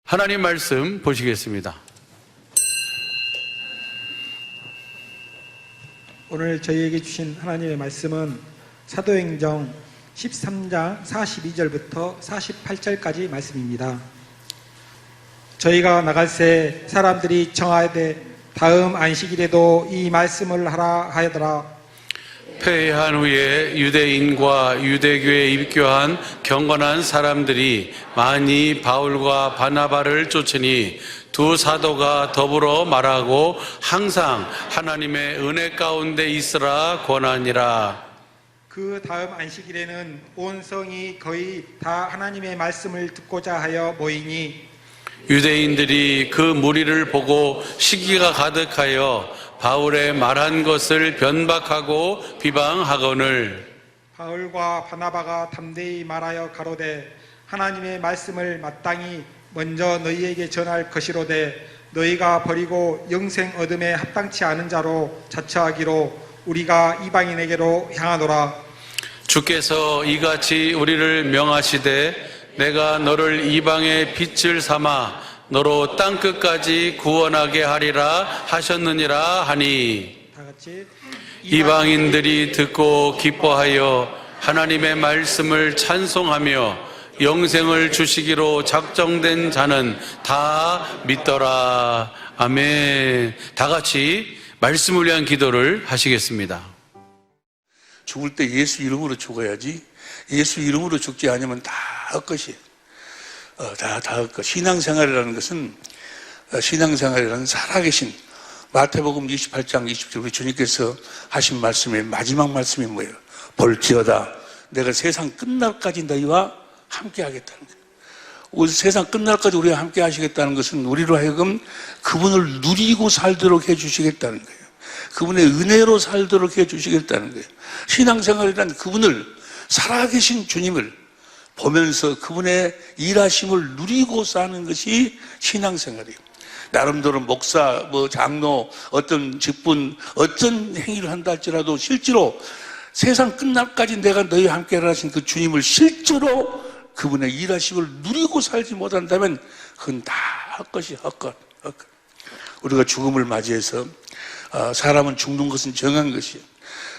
하나님 말씀 보시겠습니다. 오늘 저희에게 주신 하나님의 말씀은 사도행전 13장 42절부터 48절까지 말씀입니다. 저희가 나갈 새 사람들이 청하되 다음 안식일에도 이 말씀을 하라 하여더라. 패한 후에 유대인과 유대교에 입교한 경건한 사람들이 많이 바울과 바나바를 쫓으니 두 사도가 더불어 말하고 항상 하나님의 은혜 가운데 있으라 권하니라. 그 다음 안식일에는 온 성이 거의 다 하나님의 말씀을 듣고자 하여 모이니 유대인들이 그 무리를 보고 시기가 가득하여 바울의 말한 것을 변박하고 비방하거늘 바울과 바나바가 담대히 말하여 가로되 하나님의 말씀을 마땅히 먼저 너희에게 전할 것이로되 너희가 버리고 영생 얻음에 합당치 않은 자로 자처하기로 우리가 이방인에게로 향하노라. 주께서 이같이 우리를 명하시되 내가 너를 이방의 빛을 삼아 너로 땅끝까지 구원하게 하리라 하셨느니라 하니 다 같이 이방인들이 듣고 기뻐하여 하나님의 말씀을 찬송하며 영생을 주시기로 작정된 자는 다 믿더라. 아멘. 다 같이 말씀을 위한 기도를 하시겠습니다. 죽을 때 예수 이름으로 죽어야지 예수 이름으로 죽지 않으면 다 헛것이에요. 다 헛것. 신앙생활이라는 것은 신앙생활이라는 살아계신 마태복음 28장 20절 우리 주님께서 하신 말씀의 마지막 말씀이 뭐예요? 볼지어다 내가 세상 끝날까지 너희와 함께 하겠다는 거예요. 우리 세상 끝날까지 우리와 함께 하시겠다는 것은 우리로 하여금 그분을 누리고 살도록 해주시겠다는 거예요. 그분의 은혜로 살도록 해주시겠다는 거예요. 신앙생활이란 그분을 살아계신 주님을 보면서 그분의 일하심을 누리고 사는 것이 신앙생활이에요. 나름대로 목사, 장로, 어떤 직분, 어떤 행위를 한다 할지라도 실제로 세상 끝날까지 내가 너희와 함께 하신 그 주님을 실제로 그분의 일하심을 누리고 살지 못한다면 그건 다 헛것이 헛것. 우리가 죽음을 맞이해서 사람은 죽는 것은 정한 것이에요.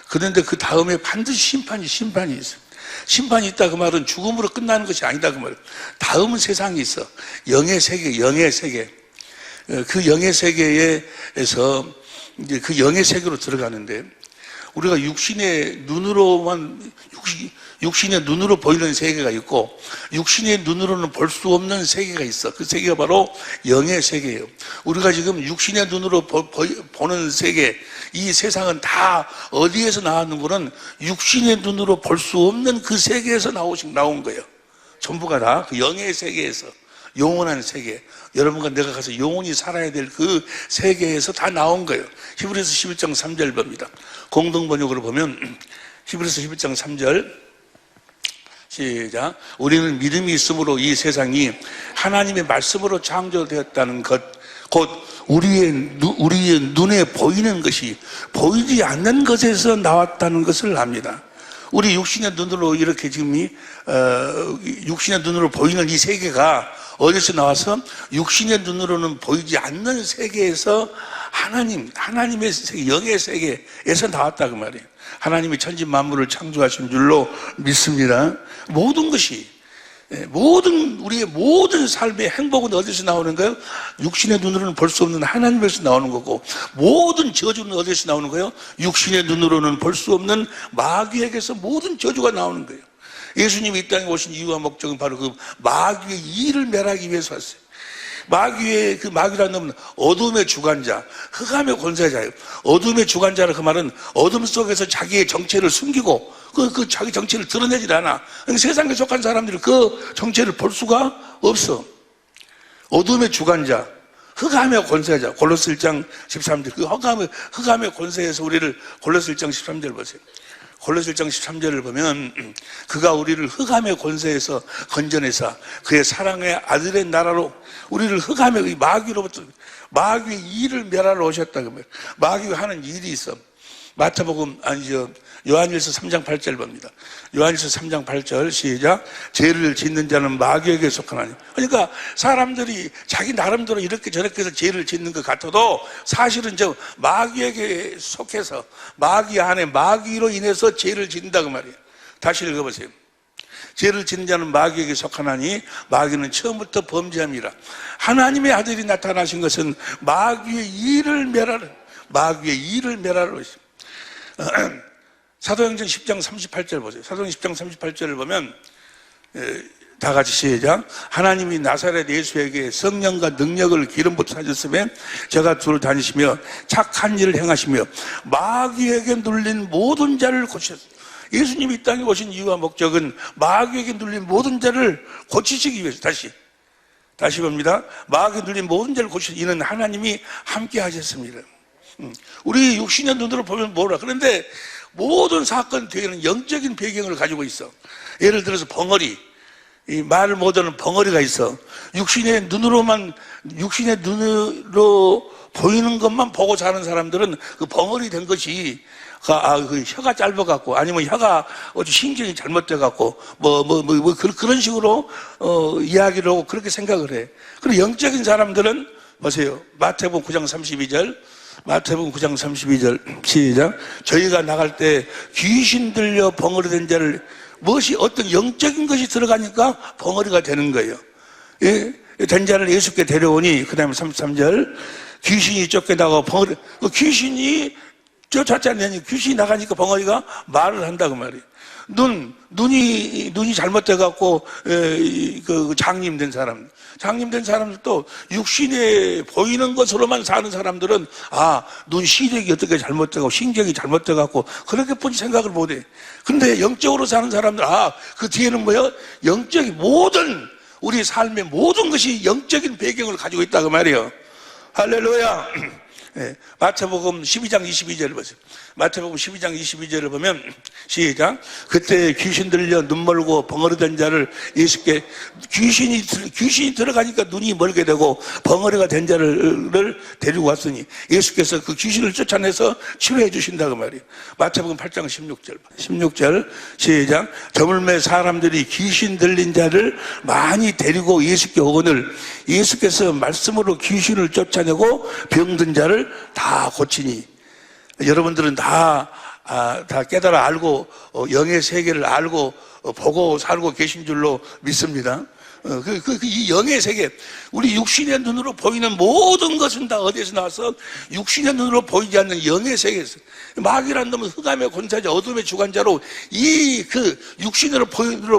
그런데 그 다음에 반드시 심판이 있어요. 심판이 있다 그 말은 죽음으로 끝나는 것이 아니다 그 말이에요. 다음은 세상이 있어. 영의 세계. 그 영의 세계에서 이제 그 영의 세계로 들어가는데 우리가 육신의 눈으로 보이는 세계가 있고 육신의 눈으로는 볼 수 없는 세계가 있어. 그 세계가 바로 영의 세계예요. 우리가 지금 육신의 눈으로 보는 세계, 이 세상은 다 어디에서 나왔는 거는 육신의 눈으로 볼 수 없는 그 세계에서 나온 거예요. 전부가 다 그 영의 세계에서, 영원한 세계, 여러분과 내가 가서 영원히 살아야 될 그 세계에서 다 나온 거예요. 히브리서 11장 3절 봅니다. 공동번역으로 보면 히브리서 11장 3절 시작. 우리는 믿음이 있으므로 이 세상이 하나님의 말씀으로 창조되었다는 것, 곧 우리의 눈에 보이는 것이 보이지 않는 것에서 나왔다는 것을 압니다. 우리 육신의 눈으로 이렇게 지금 육신의 눈으로 보이는 이 세계가 어디서 나와서 육신의 눈으로는 보이지 않는 세계에서 하나님의 세계, 영의 세계에서 나왔다 그 말이에요. 하나님이 천지 만물을 창조하신 줄로 믿습니다. 모든 것이 우리의 모든 삶의 행복은 어디서 나오는 거예요? 육신의 눈으로는 볼 수 없는 하나님에서 나오는 거고, 모든 저주는 어디서 나오는 거예요? 육신의 눈으로는 볼 수 없는 마귀에게서 모든 저주가 나오는 거예요. 예수님이 이 땅에 오신 이유와 목적은 바로 그 마귀의 일을 멸하기 위해서 왔어요. 마귀라는 놈은 어둠의 주관자, 흑암의 권세자예요. 어둠의 주관자라 그 말은 어둠 속에서 자기의 정체를 숨기고 그 자기 정체를 드러내질 않아. 그러니까 세상에 속한 사람들이 그 정체를 볼 수가 없어. 어둠의 주관자, 흑암의 권세자. 골로새 1장 13절. 그 흑암의 권세에서 우리를 골로새 1장 13절 보세요. 골로새 1장 13절을 보면 그가 우리를 흑암의 권세에서 건져내사 그의 사랑의 아들의 나라로 우리를 흑암의 마귀로부터 마귀의 일을 멸하러 오셨다. 마귀가 하는 일이 있어. 마태복음, 요한일서 3장 8절 봅니다. 요한일서 3장 8절 시작. 죄를 짓는 자는 마귀에게 속하나니. 그러니까 사람들이 자기 나름대로 이렇게 저렇게 해서 죄를 짓는 것 같아도 사실은 저 마귀에게 속해서 마귀 안에 마귀로 인해서 죄를 짓는다 그 말이에요. 다시 읽어보세요. 죄를 짓는 자는 마귀에게 속하나니 마귀는 처음부터 범죄함이라. 하나님의 아들이 나타나신 것은 마귀의 일을 멸하라. 마귀의 일을 멸하라. 사도행전 10장 38절 보세요. 사도행전 10장 38절을 보면 다 같이 시작. 하나님이 나사렛 예수에게 성령과 능력을 기름 부으셨으며 저가 둘을 다니시며 착한 일을 행하시며 마귀에게 눌린 모든 자를 고치셨습니다. 예수님이 이 땅에 오신 이유와 목적은 마귀에게 눌린 모든 자를 고치시기 위해서. 다시 봅니다. 마귀에게 눌린 모든 자를 고치시기 이는 하나님이 함께 하셨습니다. 우리 육신의 눈으로 보면 뭐라. 그런데 모든 사건 뒤에는 영적인 배경을 가지고 있어. 예를 들어서 벙어리, 이 말을 못하는 벙어리가 있어. 육신의 눈으로 보이는 것만 보고 사는 사람들은 그 벙어리 된 것이 그 혀가 짧아갖고 아니면 혀가 어디 신경이 잘못돼갖고 그런 식으로 이야기를 하고 그렇게 생각을 해. 그리고 영적인 사람들은 보세요. 마태복음 9장 32절. 마태복음 9장 32절 시작. 저희가 나갈 때 귀신 들려 벙어리 된 자를 무엇이 어떤 영적인 것이 들어가니까 벙어리가 되는 거예요. 예? 된 자를 예수께 데려오니 그 다음에 33절 귀신이 쫓겨나고 벙어리 귀신이 쫓아내니 귀신이 나가니까 벙어리가 말을 한다고 말이에요. 눈이 잘못돼갖고 그 장님된 사람들도 육신에 보이는 것으로만 사는 사람들은 눈 시력이 어떻게 잘못되고 신경이 잘못돼갖고 그렇게뿐이 생각을 못해. 그런데 영적으로 사는 사람들 그 뒤에는 뭐야? 영적인 모든 우리 삶의 모든 것이 영적인 배경을 가지고 있다 그 말이에요. 할렐루야. 네, 마태복음 12장 22절을 보세요. 마태복음 12장 22절을 보면 시작. 그때 귀신 들려 눈 멀고 벙어리 된 자를 예수께 귀신이 들어가니까 눈이 멀게 되고 벙어리가 된 자를 데리고 왔으니 예수께서 그 귀신을 쫓아내서 치료해 주신다고 말이에요. 마태복음 8장 16절 시작. 저물매 사람들이 귀신 들린 자를 많이 데리고 예수께 오거늘 예수께서 말씀으로 귀신을 쫓아내고 병든 자를 다 고치니. 여러분들은 다 깨달아 알고 영의 세계를 알고 보고 살고 계신 줄로 믿습니다. 이 영의 세계, 우리 육신의 눈으로 보이는 모든 것은 다 어디에서 나와서 육신의 눈으로 보이지 않는 영의 세계에서. 마귀라는 놈은 흑암의 권세자, 어둠의 주관자로 육신으로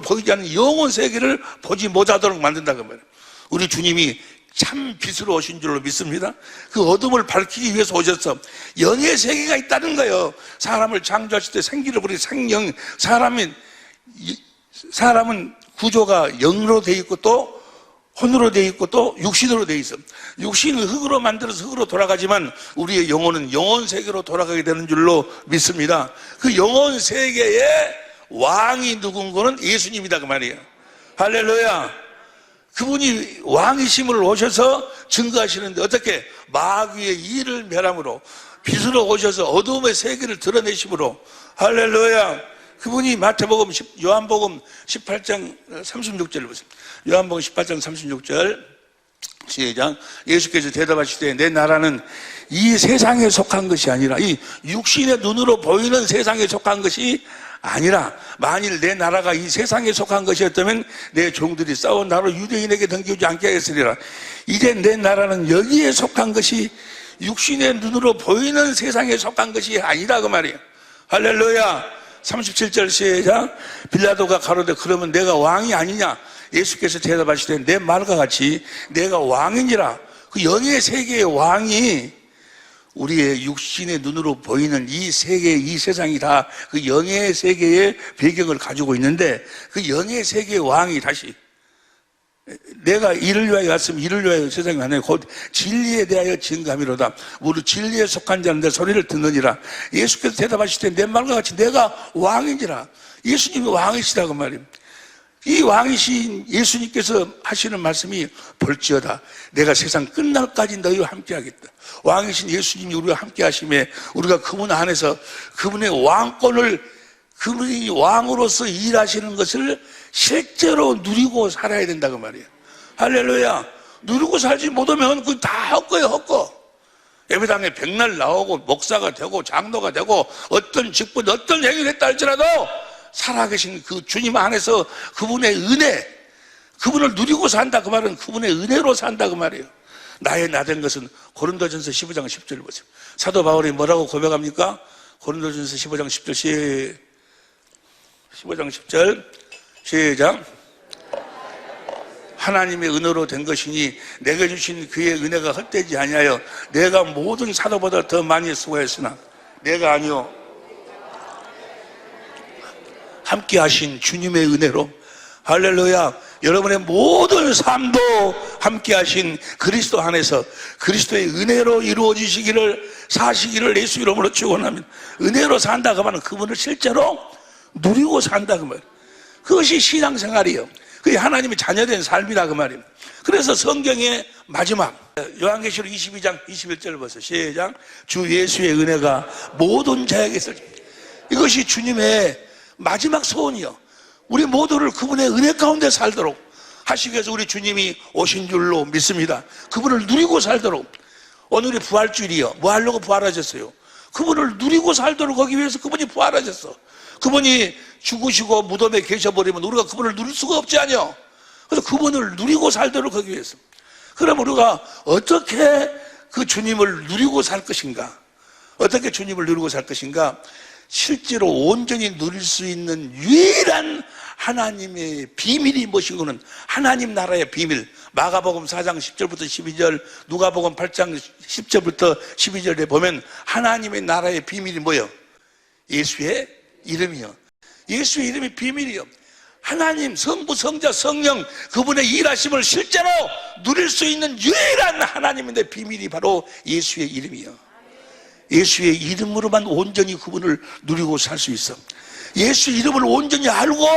보이지 않는 영혼 세계를 보지 못하도록 만든다고 말이에요. 우리 주님이 참 빛으로 오신 줄로 믿습니다. 그 어둠을 밝히기 위해서 오셔서 영의 세계가 있다는 거예요. 사람을 창조하실 때 생기를 부린 생영, 사람은 구조가 영으로 돼 있고 또 혼으로 돼 있고 또 육신으로 돼 있어. 육신은 흙으로 만들어서 흙으로 돌아가지만 우리의 영혼은 영혼 세계로 돌아가게 되는 줄로 믿습니다. 그 영혼 세계의 왕이 누군가는 예수님이다 그 말이에요. 할렐루야. 그분이 왕이심을 오셔서 증거하시는데 어떻게? 마귀의 일을 멸함으로 빛으로 오셔서 어둠의 세계를 드러내심으로. 할렐루야. 그분이 요한복음 18장 36절을 보세요. 요한복음 18장 36절 시작. 예수께서 대답하시되 내 나라는 이 세상에 속한 것이 아니라 이 육신의 눈으로 보이는 세상에 속한 것이 아니라 만일 내 나라가 이 세상에 속한 것이었다면 내 종들이 싸운 나로 유대인에게 덤기지 않게 하겠으리라. 이제 내 나라는 여기에 속한 것이 육신의 눈으로 보이는 세상에 속한 것이 아니라 그 말이에요. 할렐루야. 37절 시작. 빌라도가 가로되 그러면 내가 왕이 아니냐? 예수께서 대답하시되 내 말과 같이 내가 왕이니라. 그 영의 세계의 왕이 우리의 육신의 눈으로 보이는 이 세계, 이 세상이 다 그 영의 세계의 배경을 가지고 있는데 그 영의 세계의 왕이 다시 내가 이를 위하여 왔으면 이를 위하여 세상에 왔네. 곧 진리에 대하여 증거함이로다. 무릇 진리에 속한 자는 내 소리를 듣느니라. 예수께서 대답하실 때 내 말과 같이 내가 왕인지라. 예수님이 왕이시다 그 말입니다. 이 왕이신 예수님께서 하시는 말씀이 볼지어다 내가 세상 끝날까지 너희와 함께 하겠다. 왕이신 예수님이 우리와 함께 하심에 우리가 그분 안에서 그분의 왕권을, 그분이 왕으로서 일하시는 것을 실제로 누리고 살아야 된다고 말이에요. 할렐루야. 누리고 살지 못하면 그건 다 헛거예요, 헛거. 예배당에 백날 나오고 목사가 되고 장로가 되고 어떤 직분, 어떤 행위를 했다 할지라도 살아계신 그 주님 안에서 그분의 은혜, 그분을 누리고 산다 그 말은 그분의 은혜로 산다 그 말이에요. 나의 나된 것은 고린도전서 15장 10절 보세요. 사도 바울이 뭐라고 고백합니까? 고린도전서 15장 10절 15장 10절 시작. 하나님의 은혜로 된 것이니 내게 주신 그의 은혜가 헛되지 아니하여 내가 모든 사도보다 더 많이 수고했으나 내가 아니요 함께 하신 주님의 은혜로. 할렐루야. 여러분의 모든 삶도 함께 하신 그리스도 안에서 그리스도의 은혜로 이루어지시기를 사시기를 예수 이름으로 축원합니다. 은혜로 산다 그 말은 그분을 실제로 누리고 산다 그 말. 그것이 신앙생활이에요. 그게 하나님의 자녀된 삶이다 그 말입니다. 그래서 성경의 마지막 요한계시록 22장 21절 보세요. 시작. 주 예수의 은혜가 모든 자에게 있을지. 이것이 주님의 마지막 소원이요. 우리 모두를 그분의 은혜 가운데 살도록 하시기 위해서 우리 주님이 오신 줄로 믿습니다. 그분을 누리고 살도록. 오늘이 부활주일이요. 뭐 하려고 부활하셨어요? 그분을 누리고 살도록 하기 위해서 그분이 부활하셨어. 그분이 죽으시고 무덤에 계셔버리면 우리가 그분을 누릴 수가 없지 않요. 그래서 그분을 누리고 살도록 하기 위해서. 그럼 우리가 어떻게 그 주님을 누리고 살 것인가? 어떻게 주님을 누리고 살 것인가? 실제로 온전히 누릴 수 있는 유일한 하나님의 비밀이 무엇이고는 하나님 나라의 비밀. 마가복음 4장 10절부터 12절, 누가복음 8장 10절부터 12절에 보면 하나님의 나라의 비밀이 뭐예요? 예수의 이름이요. 예수의 이름이 비밀이요. 하나님 성부 성자 성령 그분의 일하심을 실제로 누릴 수 있는 유일한 하나님의 비밀이 바로 예수의 이름이요. 예수의 이름으로만 온전히 그분을 누리고 살 수 있어. 예수 이름을 온전히 알고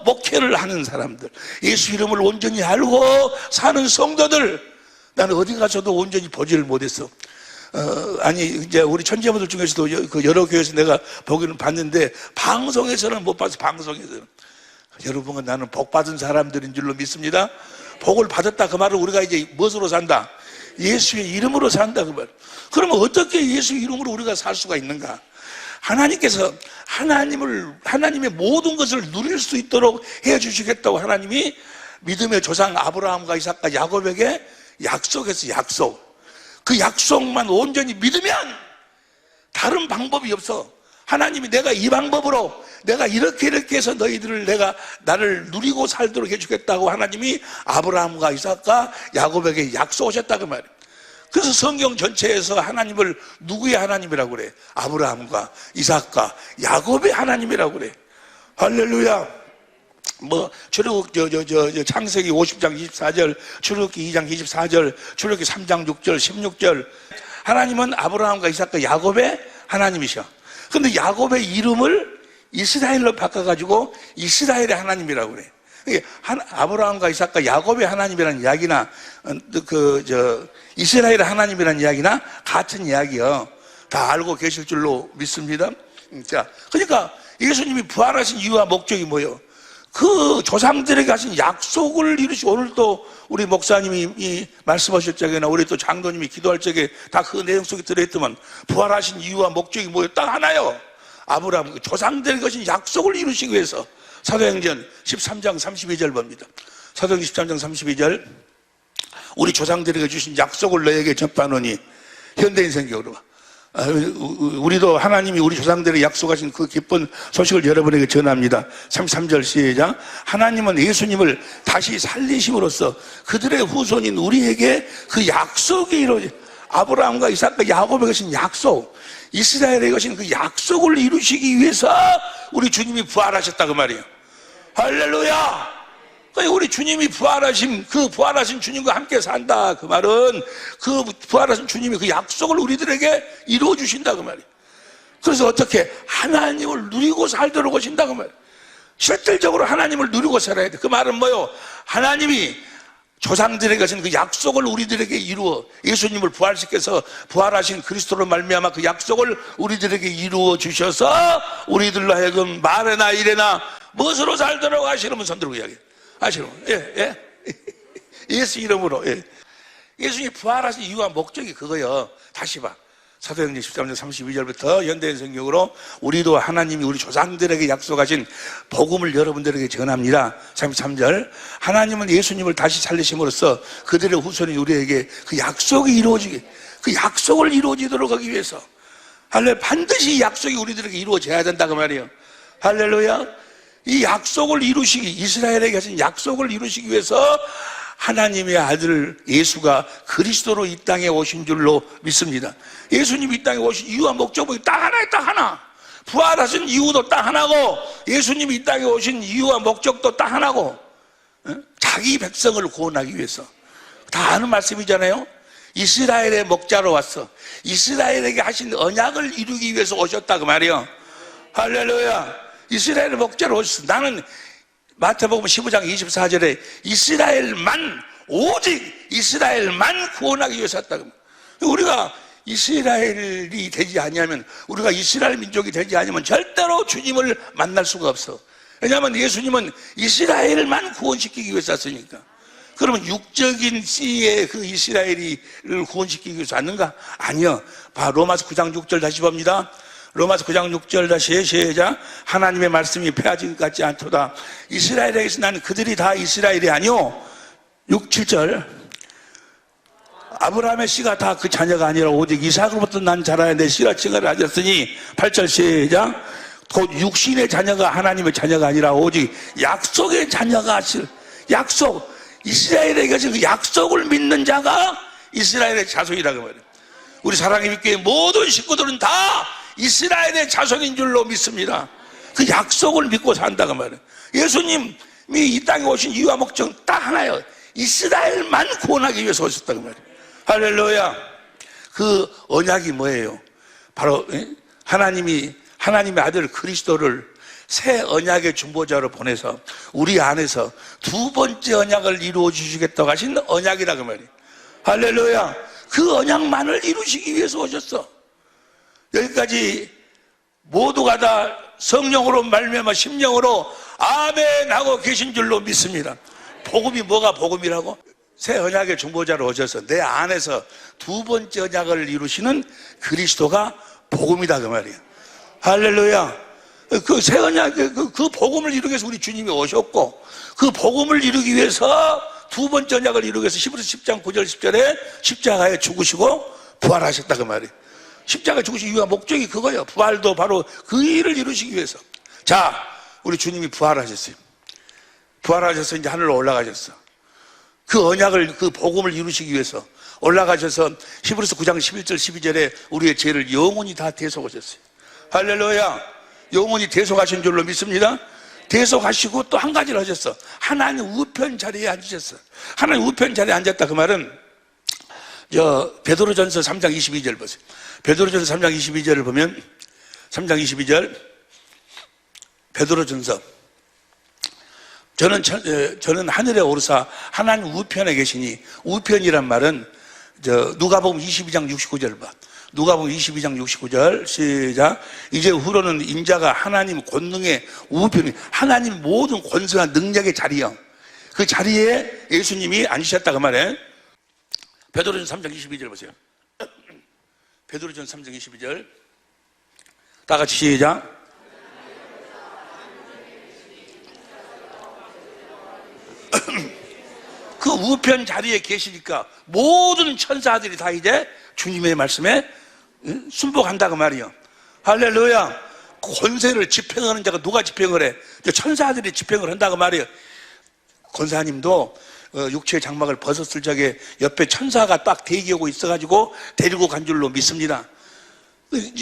목회를 하는 사람들, 예수 이름을 온전히 알고 사는 성도들, 나는 어디 가서도 온전히 보지를 못했어. 아니 이제 우리 천재분들 중에서도 그 여러 교회에서 내가 보기는 봤는데 방송에서는 못 봐서. 방송에서는 여러분은 나는 복 받은 사람들인 줄로 믿습니다. 복을 받았다 그 말을 우리가 이제 무엇으로 산다? 예수의 이름으로 산다 그 말. 그러면 어떻게 예수 이름으로 우리가 살 수가 있는가? 하나님께서 하나님의 모든 것을 누릴 수 있도록 해 주시겠다고 하나님이 믿음의 조상 아브라함과 이삭과 야곱에게 약속했어. 약속. 그 약속만 온전히 믿으면 다른 방법이 없어. 하나님이 내가 이 방법으로 내가 이렇게 해서 너희들을 나를 누리고 살도록 해주겠다고 하나님이 아브라함과 이삭과 야곱에게 약속하셨다 그 말이에요. 그래서 성경 전체에서 하나님을 누구의 하나님이라고 그래? 아브라함과 이삭과 야곱의 하나님이라고 그래. 할렐루야. 출애굽 창세기 50장 24절, 출애굽기 2장 24절, 출애굽기 3장 6절, 16절. 하나님은 아브라함과 이삭과 야곱의 하나님이셔. 근데 야곱의 이름을 이스라엘로 바꿔가지고 이스라엘의 하나님이라고 그래. 아브라함과 이삭과 야곱의 하나님이라는 이야기나 이스라엘의 하나님이라는 이야기나 같은 이야기요. 다 알고 계실 줄로 믿습니다. 자, 그러니까 예수님이 부활하신 이유와 목적이 뭐예요? 그 조상들에게 하신 약속을 이루시고, 오늘 또 우리 목사님이 말씀하실 적에나 우리 또 장로님이 기도할 적에 다 그 내용 속에 들어있더만 부활하신 이유와 목적이 뭐예요? 딱 하나요. 아브라함 조상들에게 하신 약속을 이루시기 위해서. 사도행전 13장 32절 봅니다. 사도행전 13장 32절. 우리 조상들에게 주신 약속을 너에게 전파하노니. 현대인 성경으로. 우리도 하나님이 우리 조상들에게 약속하신 그 기쁜 소식을 여러분에게 전합니다. 33절 시작. 하나님은 예수님을 다시 살리심으로써 그들의 후손인 우리에게 그 약속이 이루어진, 아브라함과 이삭과 야곱에게 하신 약속, 이스라엘에게 하신 그 약속을 이루시기 위해서 우리 주님이 부활하셨다 그 말이에요. 할렐루야. 그러니까 우리 주님이 그 부활하신 주님과 함께 산다 그 말은 그 부활하신 주님이 그 약속을 우리들에게 이루어 주신다 그 말이에요. 그래서 어떻게 하나님을 누리고 살도록 하신다 그 말이에요. 실질적으로 하나님을 누리고 살아야 돼. 그 말은 뭐요? 하나님이 조상들에게 하신 그 약속을 우리들에게 이루어, 예수님을 부활시켜서 부활하신 그리스도로 말미암아 그 약속을 우리들에게 이루어 주셔서 우리들로 하여금 말에나 일에나 무엇으로 살도록 하시려면 손들고 이야기해. 하시려면, 예. 예수 이름으로, 예. 예수님이 부활하신 이유와 목적이 그거요. 다시 봐. 사도행전 13장 32절부터 현대인 성경으로 우리도 하나님이 우리 조상들에게 약속하신 복음을 여러분들에게 전합니다. 33절. 하나님은 예수님을 다시 살리심으로써 그들의 후손이 우리에게 그 약속이 이루어지게, 그 약속을 이루어지도록 하기 위해서, 할렐루야, 반드시 이 약속이 우리들에게 이루어져야 된다고 말이에요. 할렐루야. 이 약속을 이루시기, 이스라엘에게 하신 약속을 이루시기 위해서 하나님의 아들 예수가 그리스도로 이 땅에 오신 줄로 믿습니다. 예수님이 이 땅에 오신 이유와 목적이 딱 하나에 딱 하나. 부활하신 이유도 딱 하나고, 예수님이 이 땅에 오신 이유와 목적도 딱 하나고, 자기 백성을 구원하기 위해서. 다 아는 말씀이잖아요. 이스라엘의 목자로 왔어. 이스라엘에게 하신 언약을 이루기 위해서 오셨다 그 말이에요. 할렐루야. 이스라엘의 목자로 오셨어. 나는 마태복음 15장 24절에 이스라엘만, 오직 이스라엘만 구원하기 위해서 왔다. 우리가 이스라엘이 되지 아니하면, 우리가 이스라엘 민족이 되지 아니하면 절대로 주님을 만날 수가 없어. 왜냐하면 예수님은 이스라엘만 구원시키기 위해서 왔으니까. 그러면 육적인 씨의 그 이스라엘을 구원시키기 위해서 왔는가? 아니요. 로마서 9장 6절 다시 봅니다. 로마서 9장 6절 다시 시작. 하나님의 말씀이 폐하진 것 같지 않도다. 이스라엘에게서 나는 그들이 다 이스라엘이 아니오. 6, 7절. 아브라함의 씨가 다 그 자녀가 아니라 오직 이삭으로부터 난 자라야 내 씨라 칭을 하셨으니 8절 시작. 곧 육신의 자녀가 하나님의 자녀가 아니라 오직 약속의 자녀가 하실, 약속, 이스라엘에게 하신 그 약속을 믿는 자가 이스라엘의 자손이라고 말해요. 우리 사랑의 믿교회 모든 식구들은 다 이스라엘의 자손인 줄로 믿습니다. 그 약속을 믿고 산다고 말해요. 예수님이 이 땅에 오신 이유와 목적은 딱 하나예요. 이스라엘만 구원하기 위해서 오셨다고 말해요. 할렐루야. 그 언약이 뭐예요? 바로 하나님의 아들 그리스도를 새 언약의 중보자로 보내서 우리 안에서 두 번째 언약을 이루어 주시겠다고 하신 언약이라고 말이에요. 할렐루야. 그 언약만을 이루시기 위해서 오셨어. 여기까지 모두가 다 성령으로 말미암아 심령으로 아멘 하고 계신 줄로 믿습니다. 복음이 뭐가 복음이라고? 새 언약의 중보자로 오셔서 내 안에서 두 번째 언약을 이루시는 그리스도가 복음이다 그 말이에요. 할렐루야. 그 새 언약, 그 복음을 이루기 위해서 우리 주님이 오셨고, 그 복음을 이루기 위해서 두 번째 언약을 이루기 위해서 히브리서 10장 9절 10절에 십자가에 죽으시고 부활하셨다 그 말이에요. 십자가에 죽으신 이유와 목적이 그거예요. 부활도 바로 그 일을 이루시기 위해서. 자, 우리 주님이 부활하셨어요. 부활하셔서 이제 하늘로 올라가셨어. 그 언약을, 그 복음을 이루시기 위해서 올라가셔서 히브리서 9장 11절 12절에 우리의 죄를 영원히 다 대속하셨어요. 할렐루야. 영원히 대속하신 줄로 믿습니다. 대속하시고 또 한 가지를 하셨어. 하나님 우편 자리에 앉으셨어. 하나님 우편 자리에 앉았다 그 말은 베드로전서 3장 22절 보세요. 베드로전서 3장 22절을 보면 3장 22절 베드로전서 저는 하늘에 오르사 하나님 우편에 계시니, 우편이란 말은 누가복음 22장 69절 봐. 누가복음 22장 69절 시작. 이제 후로는 인자가 하나님 권능의 우편이, 하나님 모든 권세와 능력의 자리요. 그 자리에 예수님이 앉으셨다 그 말에. 베드로전서 3장 22절 보세요. 베드로전서 3장 22절 다 같이 시작. 그 우편 자리에 계시니까 모든 천사들이 다 이제 주님의 말씀에 순복한다고 말이요. 할렐루야. 권세를 집행하는 자가 누가 집행을 해? 천사들이 집행을 한다고 말이에요. 권사님도 육체의 장막을 벗었을 적에 옆에 천사가 딱 대기하고 있어가지고 데리고 간 줄로 믿습니다.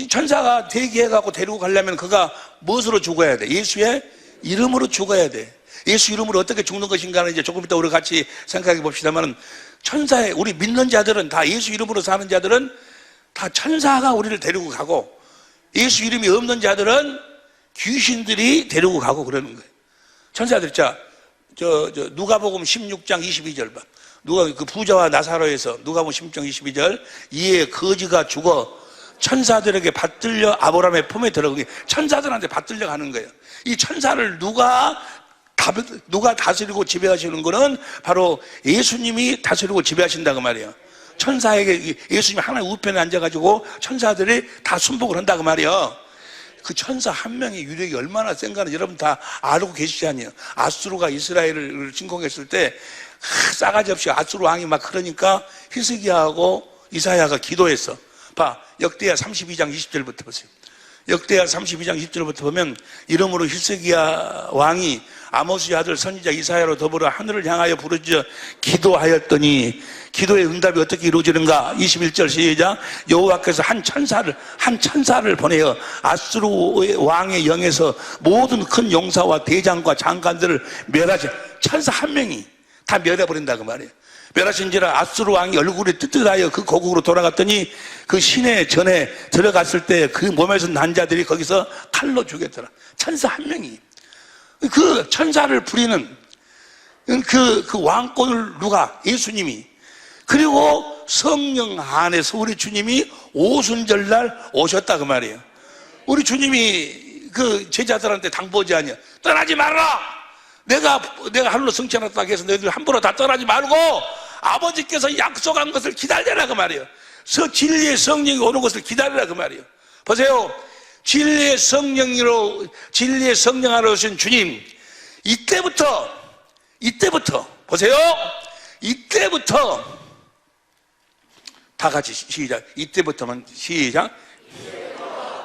천사가 대기해가지고 데리고 가려면 그가 무엇으로 죽어야 돼? 예수의 이름으로 죽어야 돼. 예수 이름으로 어떻게 죽는 것인가는 이제 조금 이따 우리 같이 생각해 봅시다만, 천사의, 우리 믿는 자들은 다, 예수 이름으로 사는 자들은 다 천사가 우리를 데리고 가고, 예수 이름이 없는 자들은 귀신들이 데리고 가고 그러는 거예요. 천사들. 자, 누가복음 16장 22절 봐. 누가 그 부자와 나사로에서 누가복음 16장 22절, 이에 거지가 죽어 천사들에게 받들려 아브라함의 품에 들어가게. 천사들한테 받들려 가는 거예요. 이 천사를 누가 다스리고 지배하시는 거는 바로 예수님이 다스리고 지배하신다고 말이에요. 천사에게 예수님이 하나님 우편에 앉아가지고 천사들이 다 순복을 한다고 말이에요. 그 천사 한 명의 유력이 얼마나 센가는 여러분 다 알고 계시지 않니요? 아수르가 이스라엘을 침공했을 때 싸가지 없이 아수르 왕이 막 그러니까 히스기야하고 이사야가 기도했어. 봐, 역대하 32장 20절부터 보세요. 역대하 32장 20절부터 보면, 이러므로 히스기야 왕이 아모스의 아들 선지자 이사야로 더불어 하늘을 향하여 부르짖어 기도하였더니, 기도의 응답이 어떻게 이루어지는가? 21절 시작. 여호와께서 한 천사를 보내어 아수르 왕의 영에서 모든 큰 용사와 대장과 장관들을 멸하시. 천사 한 명이 다 멸해버린다고 말이에요. 멸하신지라 아수르 왕이 얼굴이 뜨뜻하여 그 고국으로 돌아갔더니 그 시내 전에 들어갔을 때 그 몸에서 난 자들이 거기서 칼로 죽였더라. 천사 한 명이. 그 천사를 부리는 그 왕권을 누가? 예수님이. 그리고 성령 안에서 우리 주님이 오순절날 오셨다 그 말이에요. 우리 주님이 그 제자들한테 당부하지 않냐? 떠나지 말라. 내가 하늘로 승천했다고 해서 너희들 함부로 다 떠나지 말고 아버지께서 약속한 것을 기다리라 그 말이에요. 진리의 성령이 오는 것을 기다리라 그 말이에요. 보세요. 진리의 성령 안으로 오신 주님, 이때부터 보세요. 이때부터 다 같이 시작. 이때부터만 시작.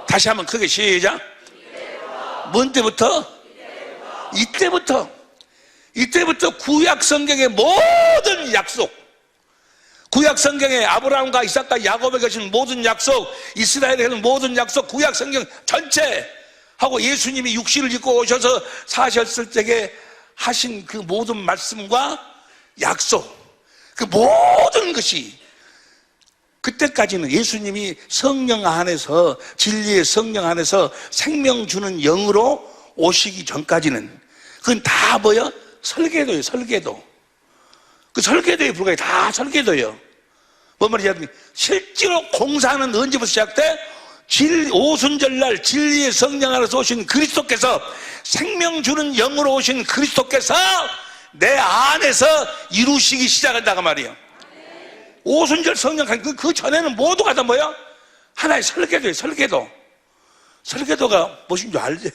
다시 한번 크게 시작. 뭔 때부터? 이때부터 구약 성경의 모든 약속, 구약 성경에 아브라함과 이삭과 야곱에게 주신 모든 약속, 이스라엘에 주신 모든 약속, 구약 성경 전체 하고 예수님이 육신을 입고 오셔서 사셨을 때에 하신 그 모든 말씀과 약속, 그 모든 것이 그때까지는 예수님이 성령 안에서, 진리의 성령 안에서 생명 주는 영으로 오시기 전까지는 그건 다 뭐요? 설계도예요. 설계도. 그 설계도에 불과해. 다 설계도예요. 뭔 말이냐? 실제로 공사는 언제부터 시작돼? 오순절날 진리의 성령 안에서 오신 그리스도께서, 생명 주는 영으로 오신 그리스도께서 내 안에서 이루시기 시작한다고 말이에요. 오순절 성령, 그 전에는 모두가 다 뭐야? 하나의 설계도예요. 설계도. 설계도가 무엇인 줄 알지?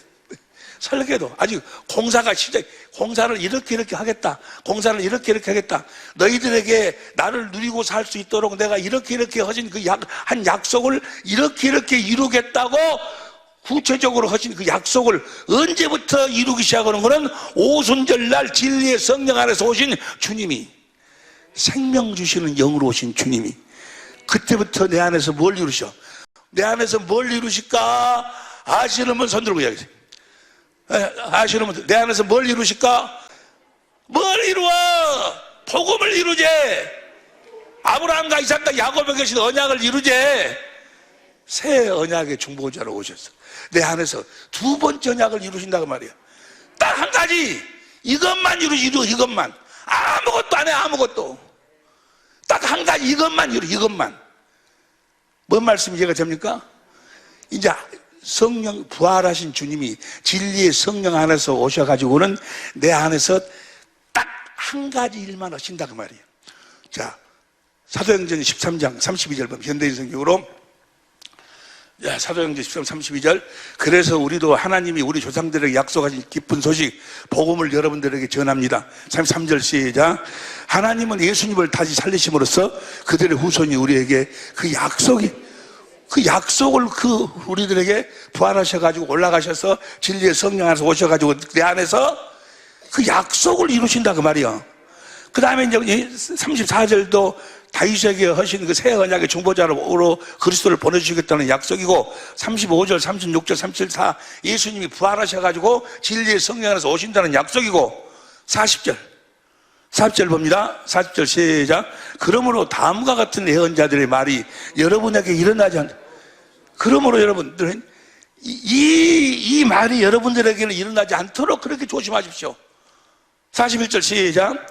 설계도. 아직 공사를 이렇게 하겠다. 공사를 이렇게 하겠다. 너희들에게 나를 누리고 살 수 있도록 내가 이렇게 하신 한 약속을 이렇게 이루겠다고 구체적으로 하신 그 약속을 언제부터 이루기 시작하는 거는 오순절날 진리의 성령 안에서 오신 주님이, 생명 주시는 영으로 오신 주님이 그때부터 내 안에서 뭘 이루셔? 내 안에서 뭘 이루실까? 아시는 분 손 들고 이야기하세요. 아시는 분들, 내 안에서 뭘 이루실까? 뭘 이루어? 복음을 이루제. 아브라함과 이삭과 야곱에 계신 언약을 이루제. 새 언약의 중보자로 오셨어. 내 안에서 두 번째 언약을 이루신다고 말이야. 딱 한 가지, 이것만 이루어. 이것만. 아무것도 안 해. 아무것도. 딱 한 가지, 이것만 이루어. 이것만. 뭔 말씀이 이해가 됩니까? 이제 성령, 부활하신 주님이 진리의 성령 안에서 오셔가지고는 내 안에서 딱 한 가지 일만 하신다 그 말이에요. 자, 사도행전 13장 32절 보면 현대인 성경으로, 사도행전 13장 32절. 그래서 우리도 하나님이 우리 조상들에게 약속하신 기쁜 소식, 복음을 여러분들에게 전합니다. 33절 시작. 하나님은 예수님을 다시 살리심으로써 그들의 후손이 우리에게 그 약속을 우리들에게 부활하셔가지고 올라가셔서 진리의 성령 안에서 오셔가지고 내 안에서 그 약속을 이루신다 그 말이야. 그 다음에 이제 34절도 다윗에게 하신 그 새 언약의 중보자로 그리스도를 보내주시겠다는 약속이고, 35절, 36절, 37, 예수님이 부활하셔가지고 진리의 성령 안에서 오신다는 약속이고, 40절 봅니다. 40절 시작. 그러므로 다음과 같은 예언자들의 말이 여러분에게 일어나지 않다. 그러므로 여러분들은 이 말이 여러분들에게는 일어나지 않도록 그렇게 조심하십시오. 41절 시작.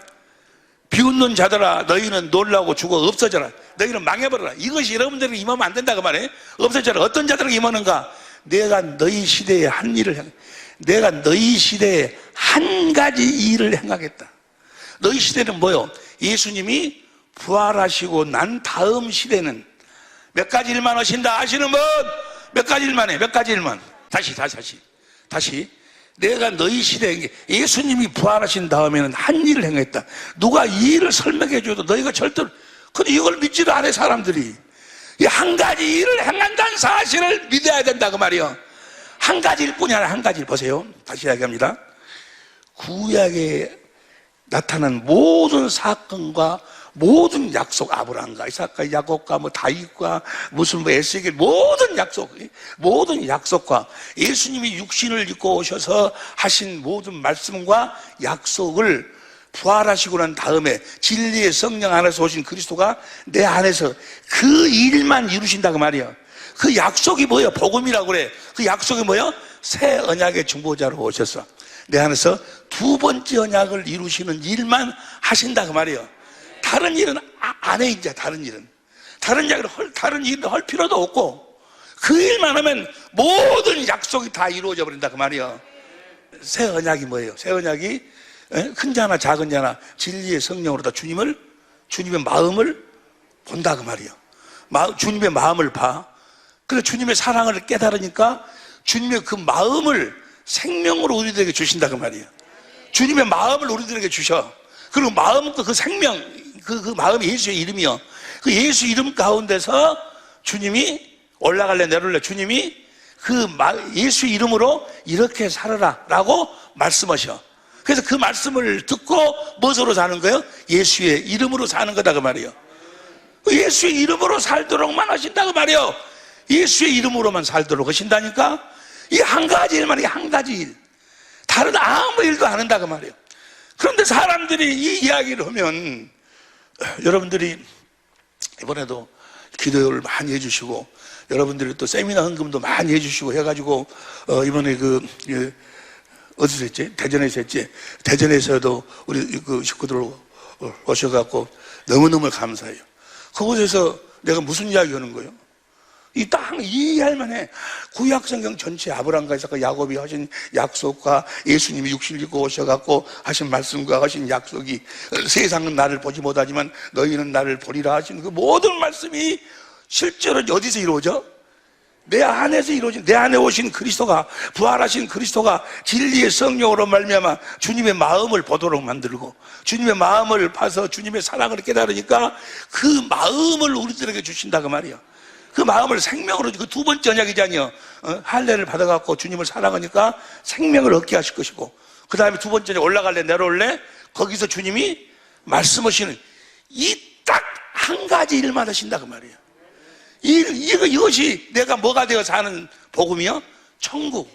비웃는 자들아 너희는 놀라고 죽어 없어져라. 너희는 망해버려라. 이것이 여러분들에게 임하면 안 된다고 말해. 없어져라. 어떤 자들에게 임하는가? 내가 너희 시대에 한 일을 내가 너희 시대에 한 가지 일을 행하겠다. 너희 시대는 뭐요? 예수님이 부활하시고 난 다음 시대는 몇 가지 일만 하신다 아시는 분? 몇 가지 일만 해. 몇 가지 일만. 다시. 내가 너희 시대에 예수님이 부활하신 다음에는 한 일을 행했다. 누가 이 일을 설명해 줘도 너희가 절대로, 근데 이걸 믿지도 않아 사람들이. 이 한 가지 일을 행한다는 사실을 믿어야 된다고 말이요. 한 가지일 뿐이 아니라 한 가지를 보세요. 다시 이야기합니다. 구약에 나타난 모든 사건과 모든 약속, 아브라함과 이삭과 야곱과 다윗과 무슨 에스겔 모든 약속과 예수님이 육신을 입고 오셔서 하신 모든 말씀과 약속을 부활하시고 난 다음에 진리의 성령 안에서 오신 그리스도가 내 안에서 그 일만 이루신다고 말이에요. 그 약속이 뭐예요? 복음이라고 그래. 그 약속이 뭐예요? 새 언약의 중보자로 오셔서 내 안에서 두 번째 언약을 이루시는 일만 하신다고 말이에요. 다른 일은 안 해, 이제 다른 일은. 다른 일을 할 필요도 없고, 그 일만 하면 모든 약속이 다 이루어져 버린다, 그 말이에요. 새 언약이 뭐예요? 새 언약이 큰 자나 작은 자나 진리의 성령으로 다 주님의 마음을 본다, 그 말이에요. 주님의 마음을 봐. 그래서 주님의 사랑을 깨달으니까 주님의 그 마음을 생명으로 우리들에게 주신다, 그 말이에요. 주님의 마음을 우리들에게 주셔. 그리고 마음과 그 생명, 그 마음이 예수의 이름이요. 그 예수 이름 가운데서 주님이 올라갈래 내려올래 주님이 예수 이름으로 이렇게 살아라 라고 말씀하셔. 그래서 그 말씀을 듣고 무엇으로 사는 거예요? 예수의 이름으로 사는 거다 그 말이에요. 예수의 이름으로 살도록만 하신다고 말이에요. 예수의 이름으로만 살도록 하신다니까. 이 한 가지 일만, 이 한 가지 일. 다른 아무 일도 안 한다고 말이에요. 그런데 사람들이 이 이야기를 하면, 여러분들이 이번에도 기도를 많이 해주시고, 여러분들이 또 세미나 헌금도 많이 해주시고 해가지고, 이번에 어디서 했지? 대전에서 했지? 대전에서도 우리 그 식구들 오셔갖고 너무너무 감사해요. 그곳에서 내가 무슨 이야기 하는 거예요? 이 땅 이해할 만해. 구약성경 전체 아브라함과 이삭과 야곱이 하신 약속과 예수님이 육신을 입고 오셔갖고 하신 말씀과 하신 약속이 세상은 나를 보지 못하지만 너희는 나를 보리라 하신 그 모든 말씀이 실제로 어디서 이루어져? 내 안에서 이루어진, 내 안에 오신 그리스도가, 부활하신 그리스도가 진리의 성령으로 말미암아 주님의 마음을 보도록 만들고 주님의 마음을 봐서 주님의 사랑을 깨달으니까 그 마음을 우리들에게 주신다 그 말이에요. 그 마음을 생명으로, 그 두 번째 언약이잖아요. 할례를 받아갖고 주님을 사랑하니까 생명을 얻게 하실 것이고, 그 다음에 두 번째 언약 올라갈래 내려올래 거기서 주님이 말씀하시는 이 딱 한 가지 일만 하신다 그 말이에요. 이것이 내가 뭐가 되어 사는 복음이요? 천국.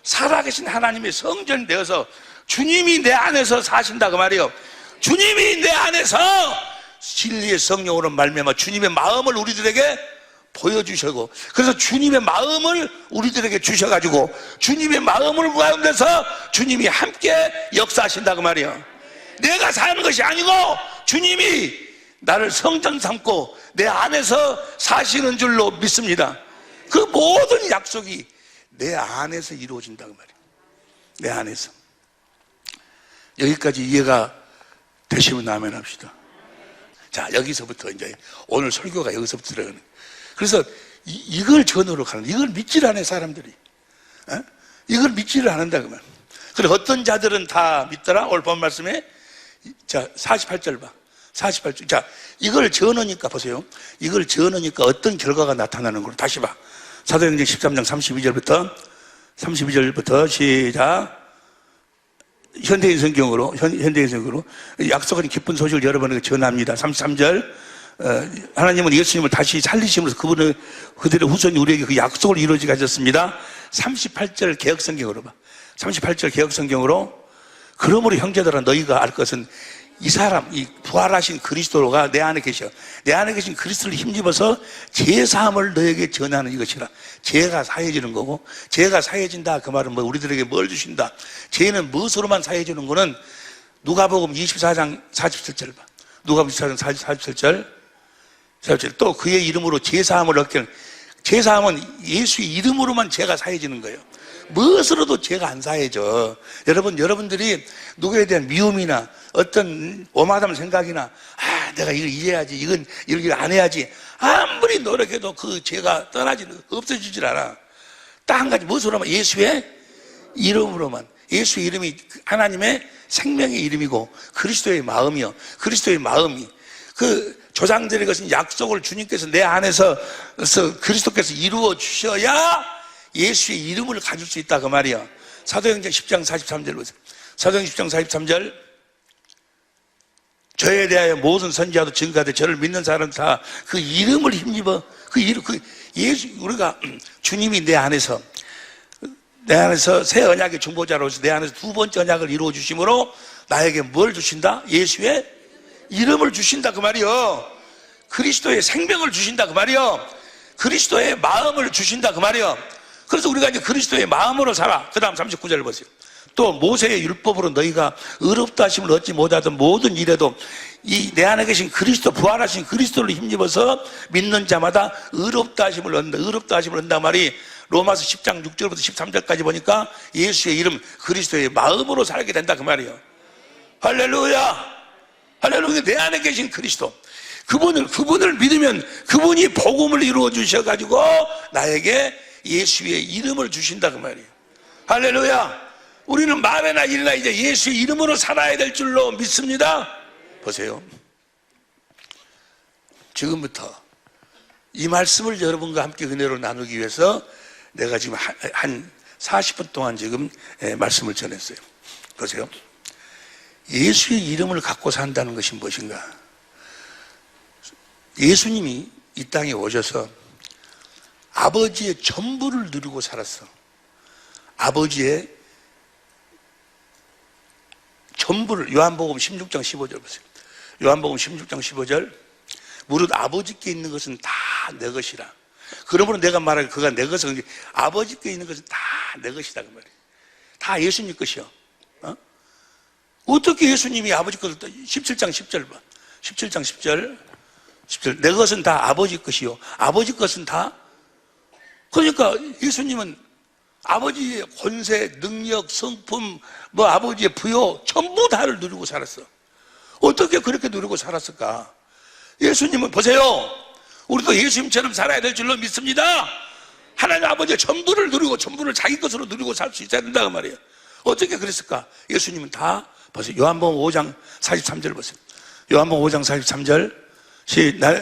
살아계신 하나님의 성전 되어서 주님이 내 안에서 사신다 그 말이에요. 주님이 내 안에서 진리의 성령으로 말미암아 주님의 마음을 우리들에게 보여주시고, 그래서 주님의 마음을 우리들에게 주셔가지고 주님의 마음을 가운데서 주님이 함께 역사하신다고 말이에요. 내가 사는 것이 아니고 주님이 나를 성전 삼고 내 안에서 사시는 줄로 믿습니다. 그 모든 약속이 내 안에서 이루어진다고 말이에요. 내 안에서. 여기까지 이해가 되시면 아멘 합시다. 자, 여기서부터 이제 오늘 설교가 여기서부터 들어가는 거예요. 그래서 이걸 전으로 가는, 이걸 믿지를 않아요 사람들이. 이걸 믿지를 않는다고 말이에요. 그리고 어떤 자들은 다 믿더라. 오늘 본 말씀에 자 48절 봐. 48절. 자, 이걸 전하니까 보세요. 이걸 전하니까 어떤 결과가 나타나는 걸 다시 봐. 사도행전 13장 32절부터 시작. 현대인 성경으로 약속한 기쁜 소식을 여러분에게 전합니다. 33절. 하나님은 예수님을 다시 살리심으로써 그들의 후손이 우리에게 그 약속을 이루어지게 하셨습니다. 38절 개역성경으로 봐. 38절 개역성경으로 그러므로 형제들아 너희가 알 것은 이 사람, 이 부활하신 그리스도가 내 안에 계셔. 내 안에 계신 그리스도를 힘입어서 죄사함을 너에게 전하는 이것이라. 죄가 사해지는 거고, 죄가 사해진다 그 말은 뭐 우리들에게 뭘 주신다. 죄는 무엇으로만 사해지는 거는 누가복음 24장 47절 봐. 누가복음 24장 47절. 또 그의 이름으로 제사함을 얻게 하는, 제사함은 예수의 이름으로만 죄가 사해지는 거예요. 무엇으로도 죄가 안 사해져. 여러분들이 누구에 대한 미움이나 어떤 오만한 생각이나 내가 이걸 이래야지, 이걸 안 해야지, 아무리 노력해도 그 죄가 없어지질 않아. 딱 한 가지, 무엇으로만? 예수의 이름으로만. 예수의 이름이 하나님의 생명의 이름이고 그리스도의 마음이요. 그리스도의 마음이 그 조상들의 것은 약속을 주님께서 내 안에서 그리스도께서 이루어 주셔야 예수의 이름을 가질 수 있다 그 말이야. 사도행전 10장 43절 보세요. 사도행전 10장 43절. 저에 대하여 모든 선지자도 증거하되 저를 믿는 사람 다 그 이름을 힘입어. 그 이름, 예수, 우리가 주님이 내 안에서 새 언약의 중보자로서 내 안에서 두 번째 언약을 이루어 주심으로 나에게 뭘 주신다? 예수의 이름을 주신다 그 말이요. 그리스도의 생명을 주신다 그 말이요. 그리스도의 마음을 주신다 그 말이요. 그래서 우리가 이제 그리스도의 마음으로 살아. 그 다음 39절 보세요. 또 모세의 율법으로 너희가 의롭다 하심을 얻지 못하던 모든 일에도 이 내 안에 계신 그리스도, 부활하신 그리스도를 힘입어서 믿는 자마다 의롭다 하심을 얻는다. 의롭다 하심을 얻는다 말이 로마서 10장 6절부터 13절까지 보니까 예수의 이름, 그리스도의 마음으로 살게 된다 그 말이에요. 할렐루야! 할렐루야! 내 안에 계신 그리스도, 그분을 믿으면 그분이 복음을 이루어 주셔가지고 나에게 예수의 이름을 주신다 그 말이에요. 할렐루야! 우리는 말이나 일이나 이제 예수의 이름으로 살아야 될 줄로 믿습니다. 보세요. 지금부터 이 말씀을 여러분과 함께 은혜로 나누기 위해서 내가 지금 한 40분 동안 지금 말씀을 전했어요. 보세요. 예수의 이름을 갖고 산다는 것이 무엇인가? 예수님이 이 땅에 오셔서 아버지의 전부를 누리고 살았어. 아버지의 전부를, 요한복음 16장 15절 보세요. 요한복음 16장 15절. 무릇 아버지께 있는 것은 다 내 것이라. 그러므로 내가 말하기 그가 내 것은, 아버지께 있는 것은 다 내 것이다 그 말이에요. 다 예수님 것이요. 어떻게 예수님이 아버지 것을, 17장 10절 봐. 17장 10절. 내 것은 다 아버지 것이요. 아버지 것은 다. 그러니까 예수님은 아버지의 권세, 능력, 성품, 아버지의 부여 전부 다를 누리고 살았어. 어떻게 그렇게 누리고 살았을까? 예수님은 보세요. 우리도 예수님처럼 살아야 될 줄로 믿습니다. 하나님 아버지의 전부를 누리고 전부를 자기 것으로 누리고 살 수 있어야 된다고 말이에요. 어떻게 그랬을까? 예수님은 다 보세요. 요한복음 5장 43절 보세요. 요한복음 5장 43절.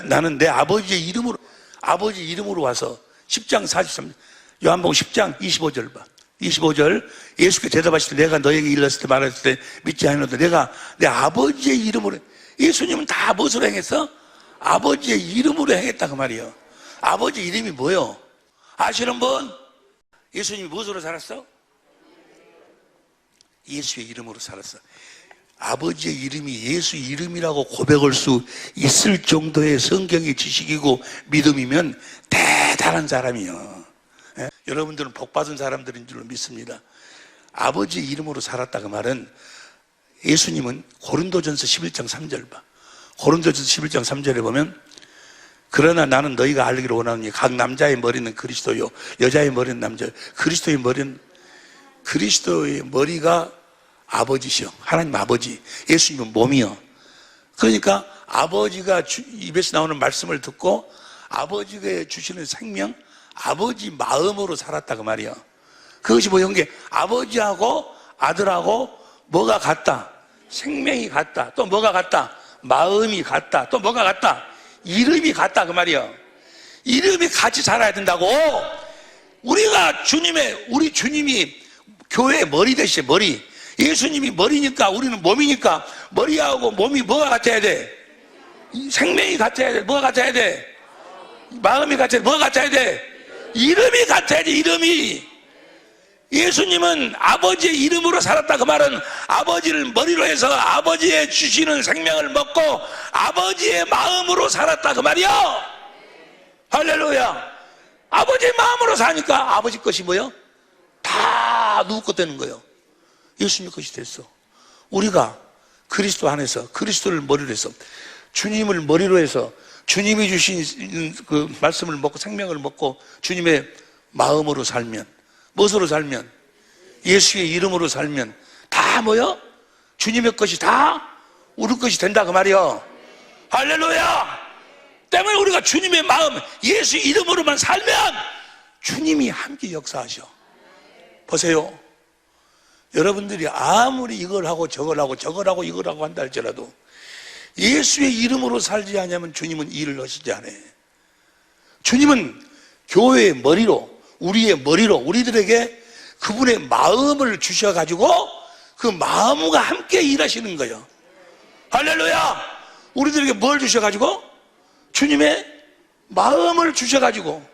나는 내 아버지의 이름으로 와서 10장 43절. 요한복음 10장 25절 봐. 25절. 예수께서 대답하실 때 내가 너에게 일렀을 때 말했을 때 믿지 않았는데 내가 내 아버지의 이름으로. 예수님은 다 무엇으로 행했어? 아버지의 이름으로 행했다 그 말이에요. 아버지 이름이 뭐요? 아시는 분? 예수님이 무엇으로 살았어? 예수의 이름으로 살았어. 아버지의 이름이 예수 이름이라고 고백할 수 있을 정도의 성경의 지식이고 믿음이면 대단한 사람이요. 예? 여러분들은 복받은 사람들인 줄로 믿습니다. 아버지의 이름으로 살았다 그 말은, 예수님은 고린도전서 11장 3절 봐. 고린도전서 11장 3절에 보면, 그러나 나는 너희가 알기를 원하노니 각 남자의 머리는 그리스도요 여자의 머리는 남자. 그리스도의 머리가 아버지시요. 하나님 아버지. 예수님은 몸이요. 그러니까 아버지가 입에서 나오는 말씀을 듣고 아버지가 주시는 생명, 아버지 마음으로 살았다 그 말이야. 그것이 뭐 게 아버지하고 아들하고 뭐가 같다? 생명이 같다. 또 뭐가 같다? 마음이 같다. 또 뭐가 같다? 이름이 같다 그 말이야. 이름이 같이 살아야 된다고. 우리 주님이 교회의 머리 대신 머리. 예수님이 머리니까 우리는 몸이니까 머리하고 몸이 뭐가 같아야 돼? 생명이 같아야 돼. 뭐가 같아야 돼? 마음이 같아야 돼. 뭐가 같아야 돼? 이름이 같아야 돼. 이름이. 예수님은 아버지의 이름으로 살았다 그 말은 아버지를 머리로 해서 아버지의 주시는 생명을 먹고 아버지의 마음으로 살았다 그 말이야. 할렐루야. 아버지의 마음으로 사니까 아버지 것이 뭐요? 다 누구 것 되는 거예요? 예수님 것이 됐어. 우리가 그리스도 안에서, 그리스도를 머리로 해서, 주님을 머리로 해서, 주님이 주신 그 말씀을 먹고 생명을 먹고 주님의 마음으로 살면, 무엇으로 살면, 예수의 이름으로 살면 다 뭐요? 주님의 것이 다 우리 것이 된다 그 말이요. 할렐루야. 때문에 우리가 주님의 마음, 예수 이름으로만 살면 주님이 함께 역사하셔. 보세요. 여러분들이 아무리 이걸 하고 저걸 하고 저걸 하고 이걸 하고 한다 할지라도 예수의 이름으로 살지 않으면 주님은 일을 하시지 않아요. 주님은 교회의 머리로, 우리의 머리로 우리들에게 그분의 마음을 주셔가지고 그 마음과 함께 일하시는 거예요. 할렐루야. 우리들에게 뭘 주셔가지고? 주님의 마음을 주셔가지고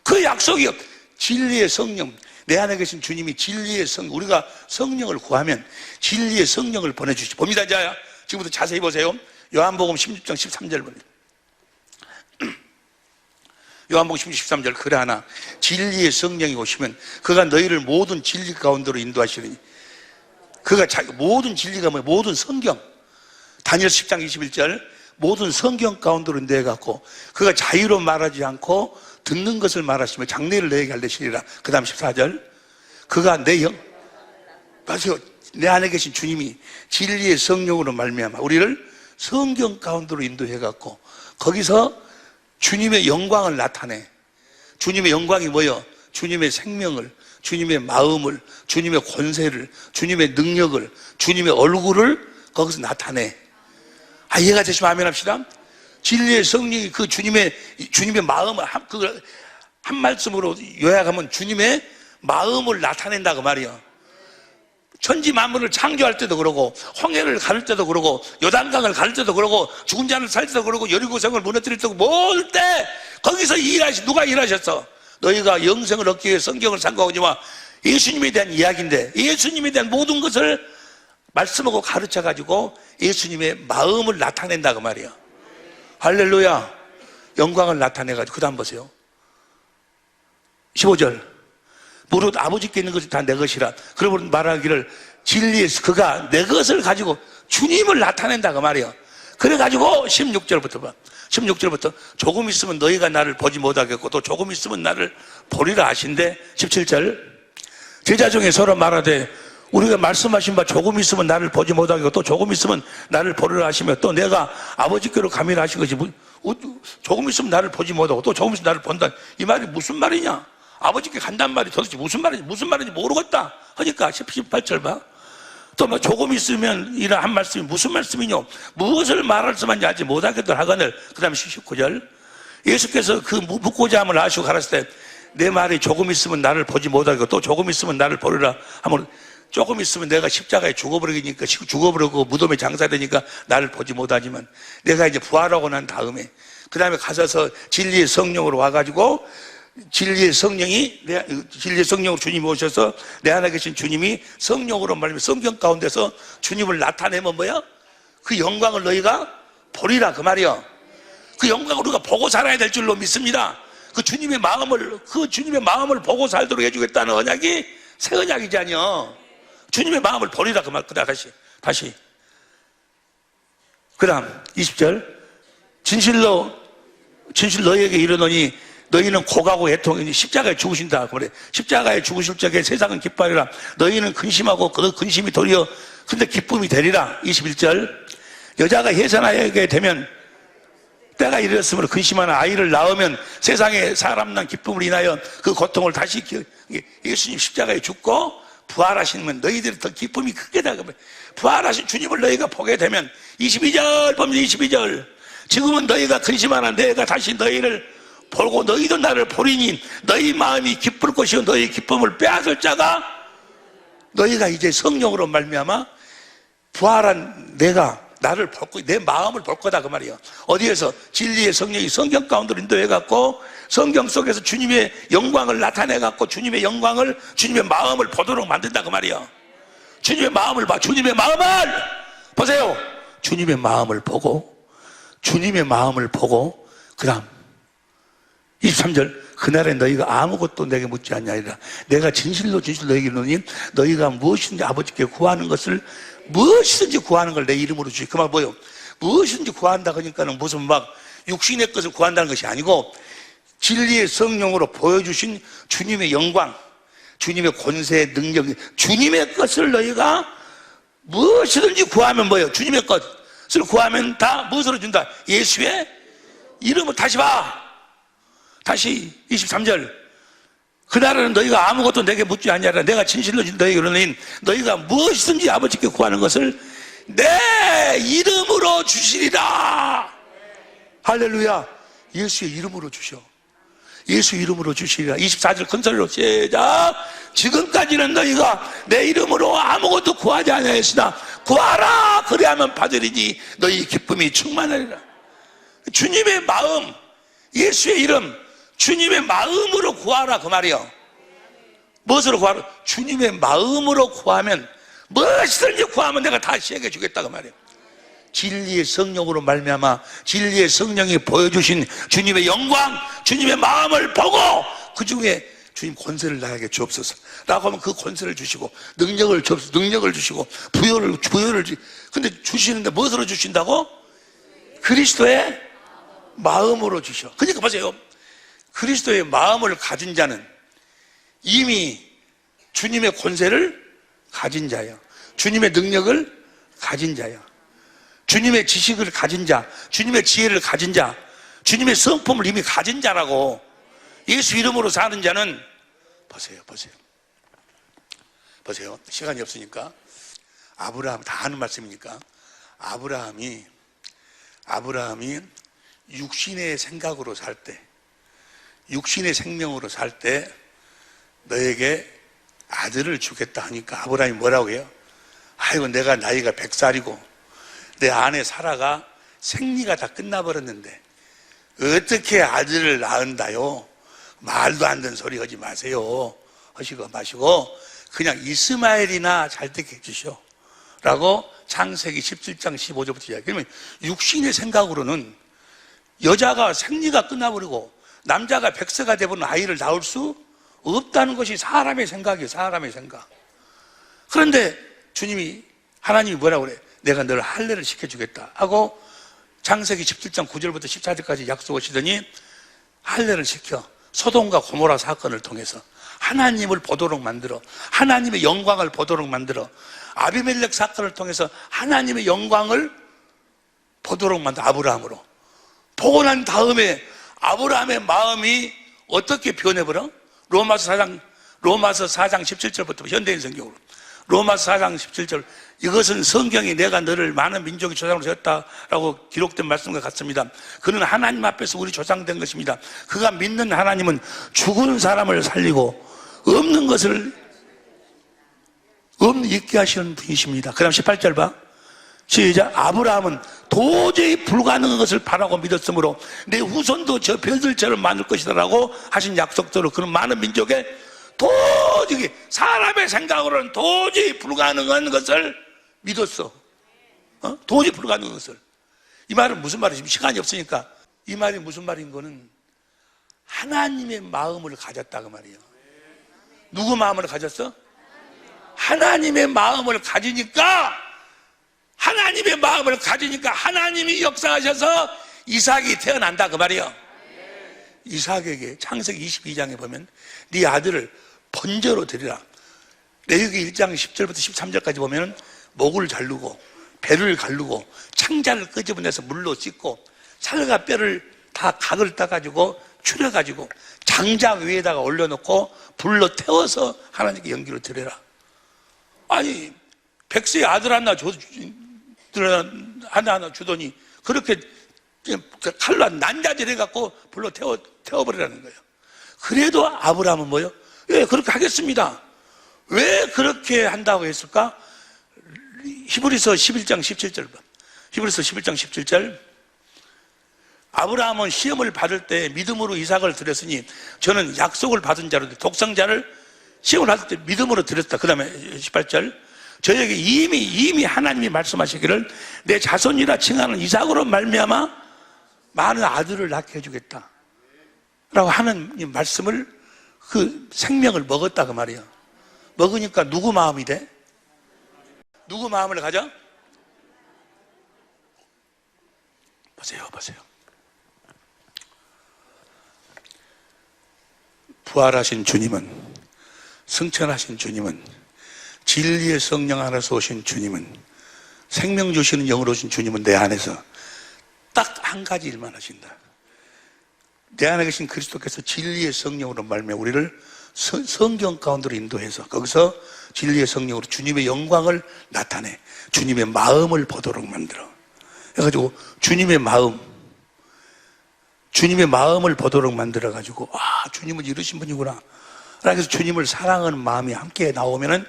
그 약속이요, 진리의 성령, 내 안에 계신 주님이 진리의 성령, 우리가 성령을 구하면 진리의 성령을 보내주시죠. 봅니다. 이제 지금부터 자세히 보세요. 요한복음 16장 13절 봅니다. 요한복음 16장 13절, 그러나 진리의 성령이 오시면 그가 너희를 모든 진리 가운데로 인도하시리니, 그가 모든 진리가 뭐예요? 모든 성경, 다니엘 10장 21절, 모든 성경 가운데로 인도해갖고 그가 자유로 말하지 않고 듣는 것을 말하시며 장래를 너에게 알리시리라. 그 다음 14절, 그가 맞아요. 내 안에 계신 주님이 진리의 성령으로 말미암아 우리를 성경 가운데로 인도해갖고 거기서 주님의 영광을 나타내. 주님의 영광이 뭐예요? 주님의 생명을, 주님의 마음을, 주님의 권세를, 주님의 능력을, 주님의 얼굴을 거기서 나타내. 이해가 되시면 아멘 합시다. 진리의 성령이 그 주님의 마음을 한 말씀으로 요약하면 주님의 마음을 나타낸다 그 말이에요. 천지 만물을 창조할 때도 그러고, 홍해를 가를 때도 그러고, 요단강을 가를 때도 그러고, 죽은 자를 살 때도 그러고, 여리고성을 무너뜨릴 때도 모을 때 거기서 누가 일하셨어? 너희가 영생을 얻기 위해 성경을 상고하거니와, 예수님에 대한 이야기인데 예수님에 대한 모든 것을 말씀하고 가르쳐가지고 예수님의 마음을 나타낸다 그 말이에요. 할렐루야. 영광을 나타내가지고 그 다음 보세요. 15절, 무릇 아버지께 있는 것이 다 내 것이라. 그러면 말하기를 진리에서 그가 내 것을 가지고 주님을 나타낸다 그 말이에요. 그래가지고 16절부터 봐. 16절부터 조금 있으면 너희가 나를 보지 못하겠고 또 조금 있으면 나를 보리라 하신대. 17절, 제자 중에 서로 말하되 우리가 말씀하신 바 조금 있으면 나를 보지 못하겠고 또 조금 있으면 나를 보리라 하시며 또 내가 아버지께로 가미라 하신 것이 조금 있으면 나를 보지 못하고 또 조금 있으면 나를 본다. 이 말이 무슨 말이냐? 아버지께 간단 말이 도대체 무슨 말인지 모르겠다 하니까 18절 봐. 또 뭐 조금 있으면 이런 한 말씀이 무슨 말씀이뇨? 무엇을 말할 수만 알지 못하겠다 하거늘. 그 다음에 19절, 예수께서 그 묻고자 함을 아시고 가라사대 내 말이 조금 있으면 나를 보지 못하겠고 또 조금 있으면 나를 보리라 하면, 조금 있으면 내가 십자가에 죽어버리고 무덤에 장사되니까 나를 보지 못하지만 내가 이제 부활하고 난 다음에 그 다음에 가셔서 진리의 성령으로 와가지고 진리의 성령으로 주님이 오셔서 내 안에 계신 주님이 성령으로 말하면 성경 가운데서 주님을 나타내면 뭐야? 그 영광을 너희가 보리라 그 말이야. 그 영광을 우리가 보고 살아야 될 줄로 믿습니다. 그 주님의 마음을 보고 살도록 해주겠다는 언약이 새 언약이지 아니요. 주님의 마음을 보리라 그 말. 그 다음 다시 그 다음 20절, 진실 너희에게 이르노니 너희는 고가고 애통이니 십자가에 죽으신다. 그래. 십자가에 죽으실 적에 세상은 기뻐하리라. 너희는 근심하고 그 근심이 도리어 근데 기쁨이 되리라. 21절, 여자가 해산하게 되면 때가 이르렀으므로 근심하는 아이를 낳으면 세상에 사람 난 기쁨을 인하여 그 고통을 다시 예수님 십자가에 죽고 부활하시면 너희들이 더 기쁨이 크게 다. 부활하신 주님을 너희가 보게 되면 22절 보면 22절, 지금은 너희가 근심하나 내가 다시 너희를 보고 너희도 나를 보리니 너희 마음이 기쁠 것이요 너희 기쁨을 빼앗을 자가 너희가 이제 성령으로 말미암아 부활한 내가 나를 볼 거, 내 마음을 볼 거다 그 말이에요. 어디에서? 진리의 성령이 성경 가운데로 인도해갖고 성경 속에서 주님의 영광을 나타내갖고 주님의 마음을 보도록 만든다 그 말이에요. 주님의 마음을 봐. 주님의 마음을 보세요. 주님의 마음을 보고 그 다음 23절, 그날에 너희가 아무것도 내게 묻지 않냐이라. 내가 진실로 너희에게 이르노니 너희가 무엇인지 아버지께 구하는 것을 무엇이든지 구하는 걸 내 이름으로 주시. 그 말 뭐예요? 무엇이든지 구한다 그러니까는 무슨 막 육신의 것을 구한다는 것이 아니고 진리의 성령으로 보여주신 주님의 영광, 주님의 권세, 능력, 주님의 것을 너희가 무엇이든지 구하면 뭐예요? 주님의 것을 구하면 다 무엇으로 준다? 예수의 이름으로. 다시 봐. 다시 23절. 그날은 너희가 아무것도 내게 묻지 아니하라. 내가 진실로 너희에게 이르노니 너희가 무엇이든지 아버지께 구하는 것을 내 이름으로 주시리라. 할렐루야. 예수의 이름으로 주셔. 예수 이름으로 주시리라. 24절 큰소리로 시작. 지금까지는 너희가 내 이름으로 아무것도 구하지 아니하였으나 구하라. 그리하면 받으리니 너희 기쁨이 충만하리라. 주님의 마음, 예수의 이름, 주님의 마음으로 구하라 그 말이요. 무엇으로 구하라? 주님의 마음으로 구하면 무엇이든지 구하면 내가 다 시행해 주겠다 그 말이에요. 진리의 성령으로 말미암아 진리의 성령이 보여주신 주님의 영광, 주님의 마음을 보고 그 중에 주님 권세를 나에게 주옵소서 라고 하면 그 권세를 주시고 능력을 주옵소서, 능력을 주시고 부여를 근데 주시는데 무엇으로 주신다고? 그리스도의 마음으로 주셔. 그러니까 보세요. 그리스도의 마음을 가진 자는 이미 주님의 권세를 가진 자예요. 주님의 능력을 가진 자예요. 주님의 지식을 가진 자, 주님의 지혜를 가진 자, 주님의 성품을 이미 가진 자라고. 예수 이름으로 사는 자는 보세요. 시간이 없으니까 아브라함 다 하는 말씀이니까 아브라함이 육신의 생각으로 살 때, 육신의 생명으로 살 때 너에게 아들을 주겠다 하니까 아브라함이 뭐라고 해요? 아이고 내가 나이가 100살이고 내 아내 사라가 생리가 다 끝나버렸는데 어떻게 아들을 낳은다요? 말도 안 되는 소리 하지 마세요. 하시고 마시고 그냥 이스마엘이나 잘 되게 해주시오 라고 창세기 17장 15절부터 이야기해요. 그러면 육신의 생각으로는 여자가 생리가 끝나버리고 남자가 100세가 되면 아이를 낳을 수 없다는 것이 사람의 생각이에요. 사람의 생각. 그런데 하나님이 뭐라고 그래? 내가 너를 할례를 시켜주겠다 하고 창세기 17장 9절부터 14절까지 약속하시더니 할례를 시켜 소돔과 고모라 사건을 통해서 하나님을 보도록 만들어 하나님의 영광을 보도록 만들어 아비멜렉 사건을 통해서 하나님의 영광을 보도록 만들어 아브라함으로 보고 난 다음에 아브라함의 마음이 어떻게 변해버려? 로마서 4장 17절부터 현대인 성경으로 로마서 4장 17절 이것은 성경이 내가 너를 많은 민족의 조상으로 세웠다라고 기록된 말씀과 같습니다. 그는 하나님 앞에서 우리 조상된 것입니다. 그가 믿는 하나님은 죽은 사람을 살리고 없는 것을 있게 하시는 분이십니다. 그 다음 18절 봐. 시작. 아브라함은 도저히 불가능한 것을 바라고 믿었으므로 내 후손도 저 별들처럼 많을 것이다 라고 하신 약속대로 그런 많은 민족에 도저히 사람의 생각으로는 도저히 불가능한 것을 믿었어. 도저히 불가능한 것을. 이 말은 무슨 말이지? 시간이 없으니까 이 말이 무슨 말인 거는 하나님의 마음을 가졌다 그 말이에요. 누구 마음을 가졌어? 하나님의 마음을 가지니까 하나님이 역사하셔서 이삭이 태어난다 그 말이에요. 이삭에게 창세기 22장에 보면 네 아들을 번제로 드리라. 레위기 1장 10절부터 13절까지 보면 목을 자르고 배를 가르고 창자를 끄집어내서 물로 씻고 살과 뼈를 다 각을 따가지고 추려가지고 장작 위에다가 올려놓고 불로 태워서 하나님께 연기로 드려라. 아니 100세의 아들 하나 주더니 그렇게 칼로 난자질 해갖고 불로 태워버리라는 거예요. 그래도 아브라함은 뭐예요? 예, 그렇게 하겠습니다. 왜 그렇게 한다고 했을까? 히브리서 11장 17절 봐. 히브리서 11장 17절. 아브라함은 시험을 받을 때 믿음으로 이삭을 드렸으니 저는 약속을 받은 자로 독생자를 시험을 받을 때 믿음으로 드렸다. 그 다음에 18절. 저에게 이미 하나님이 말씀하시기를 내 자손이라 칭하는 이삭으로 말미암아 많은 아들을 낳게 해주겠다 라고 하는 이 말씀을 그 생명을 먹었다 그 말이에요. 먹으니까 누구 마음이 돼? 누구 마음을 가져? 보세요. 부활하신 주님은, 승천하신 주님은, 진리의 성령 안에서 오신 주님은, 생명 주시는 영으로 오신 주님은 내 안에서 딱 한 가지 일만 하신다. 내 안에 계신 그리스도께서 진리의 성령으로 말미암아 우리를 성경 가운데로 인도해서 거기서 진리의 성령으로 주님의 영광을 나타내 주님의 마음을 보도록 만들어. 그래가지고 주님의 마음을 보도록 만들어가지고 주님은 이러신 분이구나. 그래서 주님을 사랑하는 마음이 함께 나오면은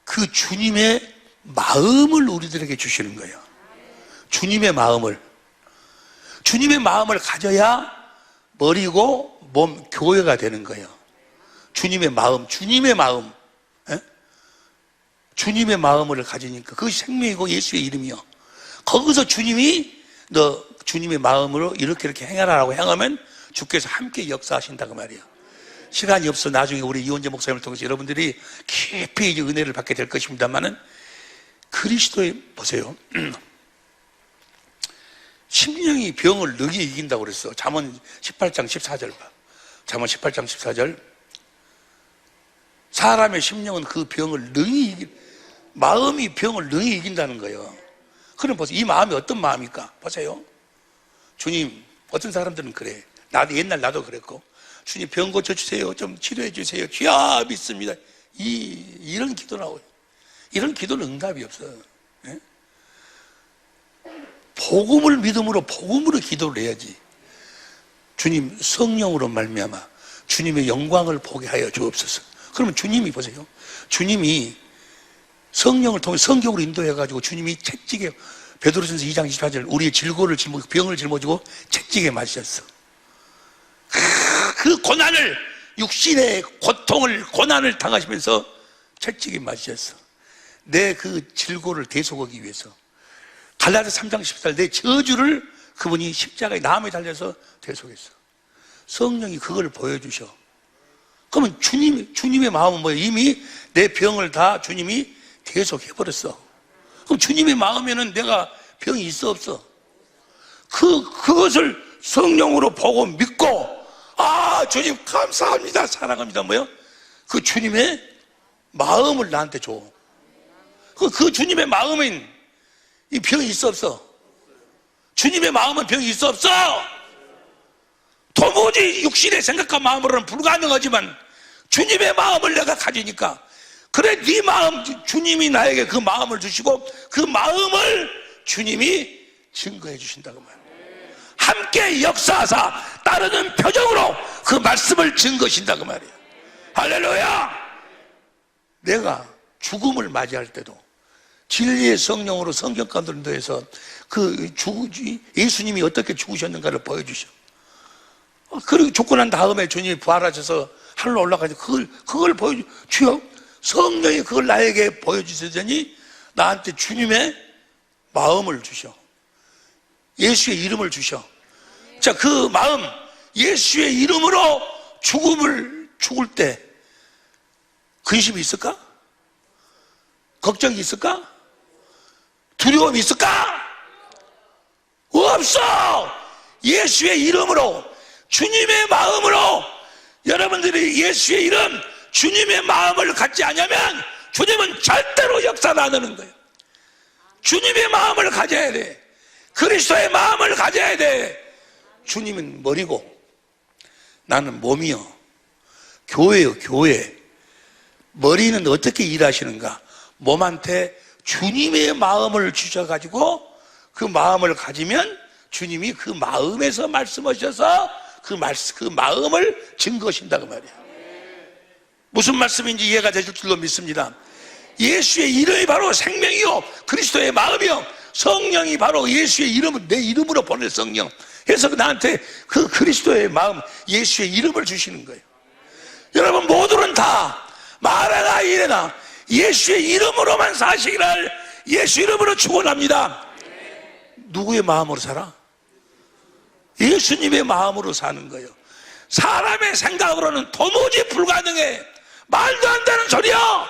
그 주님의 마음을 우리들에게 주시는 거예요. 주님의 마음을 가져야 머리고 몸 교회가 되는 거예요. 주님의 마음. 예? 주님의 마음을 가지니까 그것이 생명이고 예수의 이름이요. 거기서 주님이 너 주님의 마음으로 이렇게 행하라고 행하면 주께서 함께 역사하신다고 말이에요. 시간이 없어 나중에 우리 이원재 목사님을 통해서 여러분들이 깊이 이제 은혜를 받게 될 것입니다만은 그리스도의 보세요. 심령이 병을 능히 이긴다고 그랬어. 잠언 18장 14절 봐. 잠언 18장 14절. 사람의 심령은 그 병을 마음이 병을 능히 이긴다는 거예요. 그럼 보세요. 이 마음이 어떤 마음일까? 보세요. 주님, 어떤 사람들은 그래. 나도 그랬고. 주님 병 고쳐주세요. 좀 치료해주세요. 주야 믿습니다. 이런 기도 나와요. 이런 기도는 응답이 없어. 예? 복음을 믿음으로 복음으로 기도를 해야지. 주님 성령으로 말미암아 주님의 영광을 보게 하여 주옵소서. 그러면 주님이 보세요. 주님이 성령을 통해 성경으로 인도해가지고 주님이 채찍에 베드로전서 2장 24절 우리의 질고를 짊어지고 병을 짊어지고 채찍에 맞으셨어. 그 고난을 육신의 고난을 당하시면서 채찍에 맞으셨어. 내 그 질고를 대속하기 위해서. 갈라디아 3장 14절 내 저주를 그분이 십자가에 나무에 달려서 대속했어. 성령이 그걸 보여주셔. 그러면 주님의 마음은 뭐예요? 이미 내 병을 다 주님이 대속해버렸어. 그럼 주님의 마음에는 내가 병이 있어 없어? 그것을 성령으로 보고 믿고 주님 감사합니다 사랑합니다 뭐요? 그 주님의 마음을 나한테 줘. 그 주님의 마음은 이 병이 있어 없어? 주님의 마음은 병이 있어 없어? 도무지 육신의 생각과 마음으로는 불가능하지만 주님의 마음을 내가 가지니까 그래 네 마음 주님이 나에게 그 마음을 주시고 그 마음을 주님이 증거해 주신다고 말이에요. 함께 역사하사 따르는 표정으로 그 말씀을 증거하신다고 말이에요. 할렐루야. 내가 죽음을 맞이할 때도 진리의 성령으로 성경 가운데 인도해서 예수님이 어떻게 죽으셨는가를 보여주셔. 그리고 죽고 난 다음에 주님이 부활하셔서 하늘로 올라가서 그걸 주여 성령이 그걸 나에게 보여주시더니 나한테 주님의 마음을 주셔. 예수의 이름을 주셔. 자, 그 마음 예수의 이름으로 죽을 때 근심이 있을까? 걱정이 있을까? 두려움이 있을까? 없어. 예수의 이름으로 주님의 마음으로 여러분들이 예수의 이름 주님의 마음을 갖지 않으면 주님은 절대로 역사를 안 하는 거예요. 주님의 마음을 가져야 돼. 그리스도의 마음을 가져야 돼. 주님은 머리고 나는 몸이요. 교회요, 교회. 머리는 어떻게 일하시는가? 몸한테 주님의 마음을 주셔가지고 그 마음을 가지면 주님이 그 마음에서 말씀하셔서 그 마음을 증거하신다고 말이에요. 무슨 말씀인지 이해가 되실 줄로 믿습니다. 예수의 이름이 바로 생명이요 그리스도의 마음이요 성령이 바로 예수의 이름을 내 이름으로 보낼 성령 해서 나한테 그 그리스도의 마음 예수의 이름을 주시는 거예요. 여러분 모두는 다 말하나 이래나 예수의 이름으로만 사시기를 예수 이름으로 축원합니다. 누구의 마음으로 살아? 예수님의 마음으로 사는 거예요. 사람의 생각으로는 도무지 불가능해. 말도 안 되는 소리야.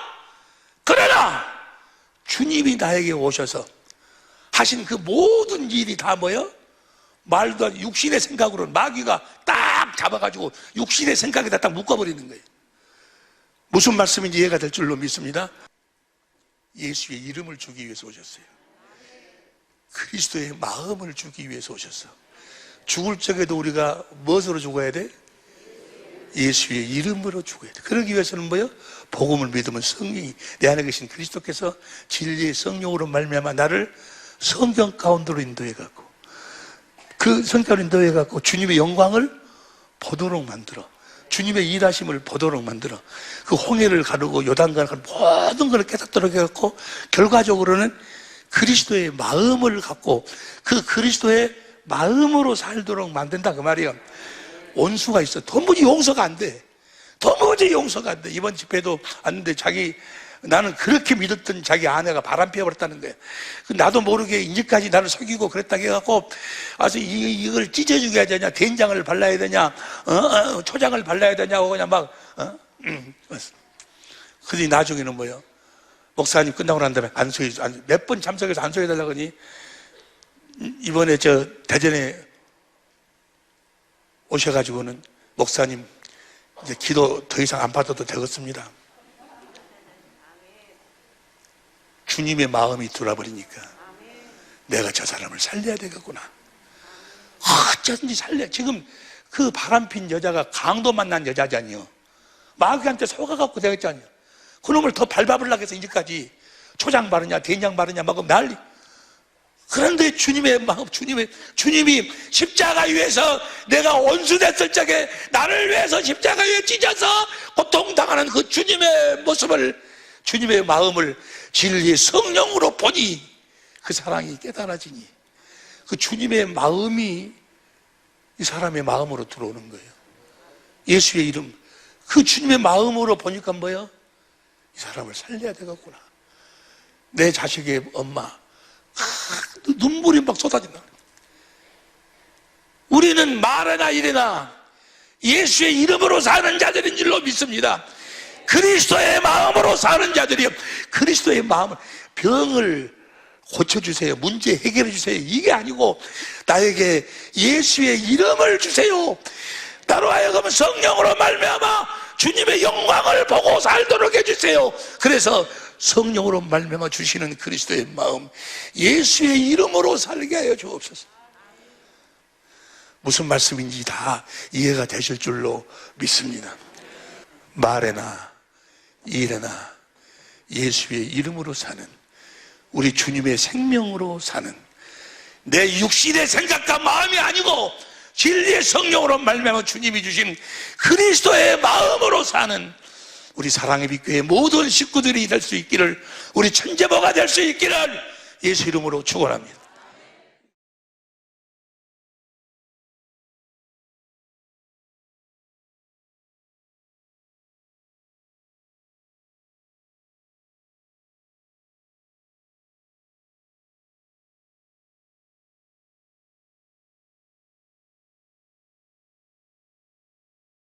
그러나 주님이 나에게 오셔서 하신 그 모든 일이 다 뭐예요? 말도 안 육신의 생각으로는 마귀가 딱 잡아가지고 육신의 생각에다 딱 묶어버리는 거예요. 무슨 말씀인지 이해가 될 줄로 믿습니다. 예수의 이름을 주기 위해서 오셨어요. 그리스도의 마음을 주기 위해서 오셨어. 죽을 적에도 우리가 무엇으로 죽어야 돼? 예수의 이름으로 죽어야 돼. 그러기 위해서는 뭐예요? 복음을 믿으면 성령이 내 안에 계신 그리스도께서 진리의 성령으로 말미암아 나를 성경 가운데로 인도해 갖고 그 성경을 인도해 갖고 주님의 영광을 보도록 만들어. 주님의 일하심을 보도록 만들어. 그 홍해를 가르고 요단강을 가르고 모든 걸 깨닫도록 해갖고 결과적으로는 그리스도의 마음을 갖고 그 그리스도의 마음으로 살도록 만든다 그 말이에요. 원수가 있어. 도무지 용서가 안 돼. 도무지 용서가 안 돼. 이번 집회도 왔는데 나는 그렇게 믿었던 자기 아내가 바람 피워버렸다는 거야. 나도 모르게 이제까지 나를 속이고 그랬다고 해갖고 와서 이걸 찢어 죽여야 되냐, 된장을 발라야 되냐, 초장을 발라야 되냐고 그냥 막, 근데 나중에는 뭐예요? 목사님 끝나고 난 다음에 몇 번 참석해서 안수해달라고 하니 이번에 대전에 오셔가지고는 목사님 이제 기도 더 이상 안 받아도 되겠습니다. 주님의 마음이 들어버리니까 내가 저 사람을 살려야 되겠구나. 어쩌든지 살려. 지금 그 바람핀 여자가 강도 만난 여자잖아요. 마귀한테 속아갖고 되겠잖아요. 그놈을 더 밟아보려고 해서 이제까지 초장 바르냐 된장 바르냐 막 난리. 그런데 주님의 마음, 주님이 십자가 위에서 내가 원수 됐을 적에 나를 위해서 십자가 위에 찢어서 고통당하는 그 주님의 모습을, 주님의 마음을 진리의 성령으로 보니 그 사랑이 깨달아지니 그 주님의 마음이 이 사람의 마음으로 들어오는 거예요. 예수의 이름, 그 주님의 마음으로 보니까 뭐예요? 이 사람을 살려야 되겠구나. 내 자식의 엄마 눈물이 막 쏟아진다. 우리는 말이나 이래나 예수의 이름으로 사는 자들인 줄로 믿습니다. 그리스도의 마음으로 사는 자들이요. 그리스도의 마음을, 병을 고쳐주세요. 문제 해결해 주세요. 이게 아니고 나에게 예수의 이름을 주세요. 나로 하여금 성령으로 말미암아 주님의 영광을 보고 살도록 해주세요. 그래서 성령으로 말미암아 주시는 그리스도의 마음, 예수의 이름으로 살게 하여 주옵소서. 무슨 말씀인지 다 이해가 되실 줄로 믿습니다. 말에나 일에나 예수의 이름으로 사는, 우리 주님의 생명으로 사는, 내 육신의 생각과 마음이 아니고 진리의 성령으로 말미암아 주님이 주신 그리스도의 마음으로 사는 우리 사랑의 빛교회 모든 식구들이 될 수 있기를, 우리 천재모가 될 수 있기를 예수 이름으로 축원합니다.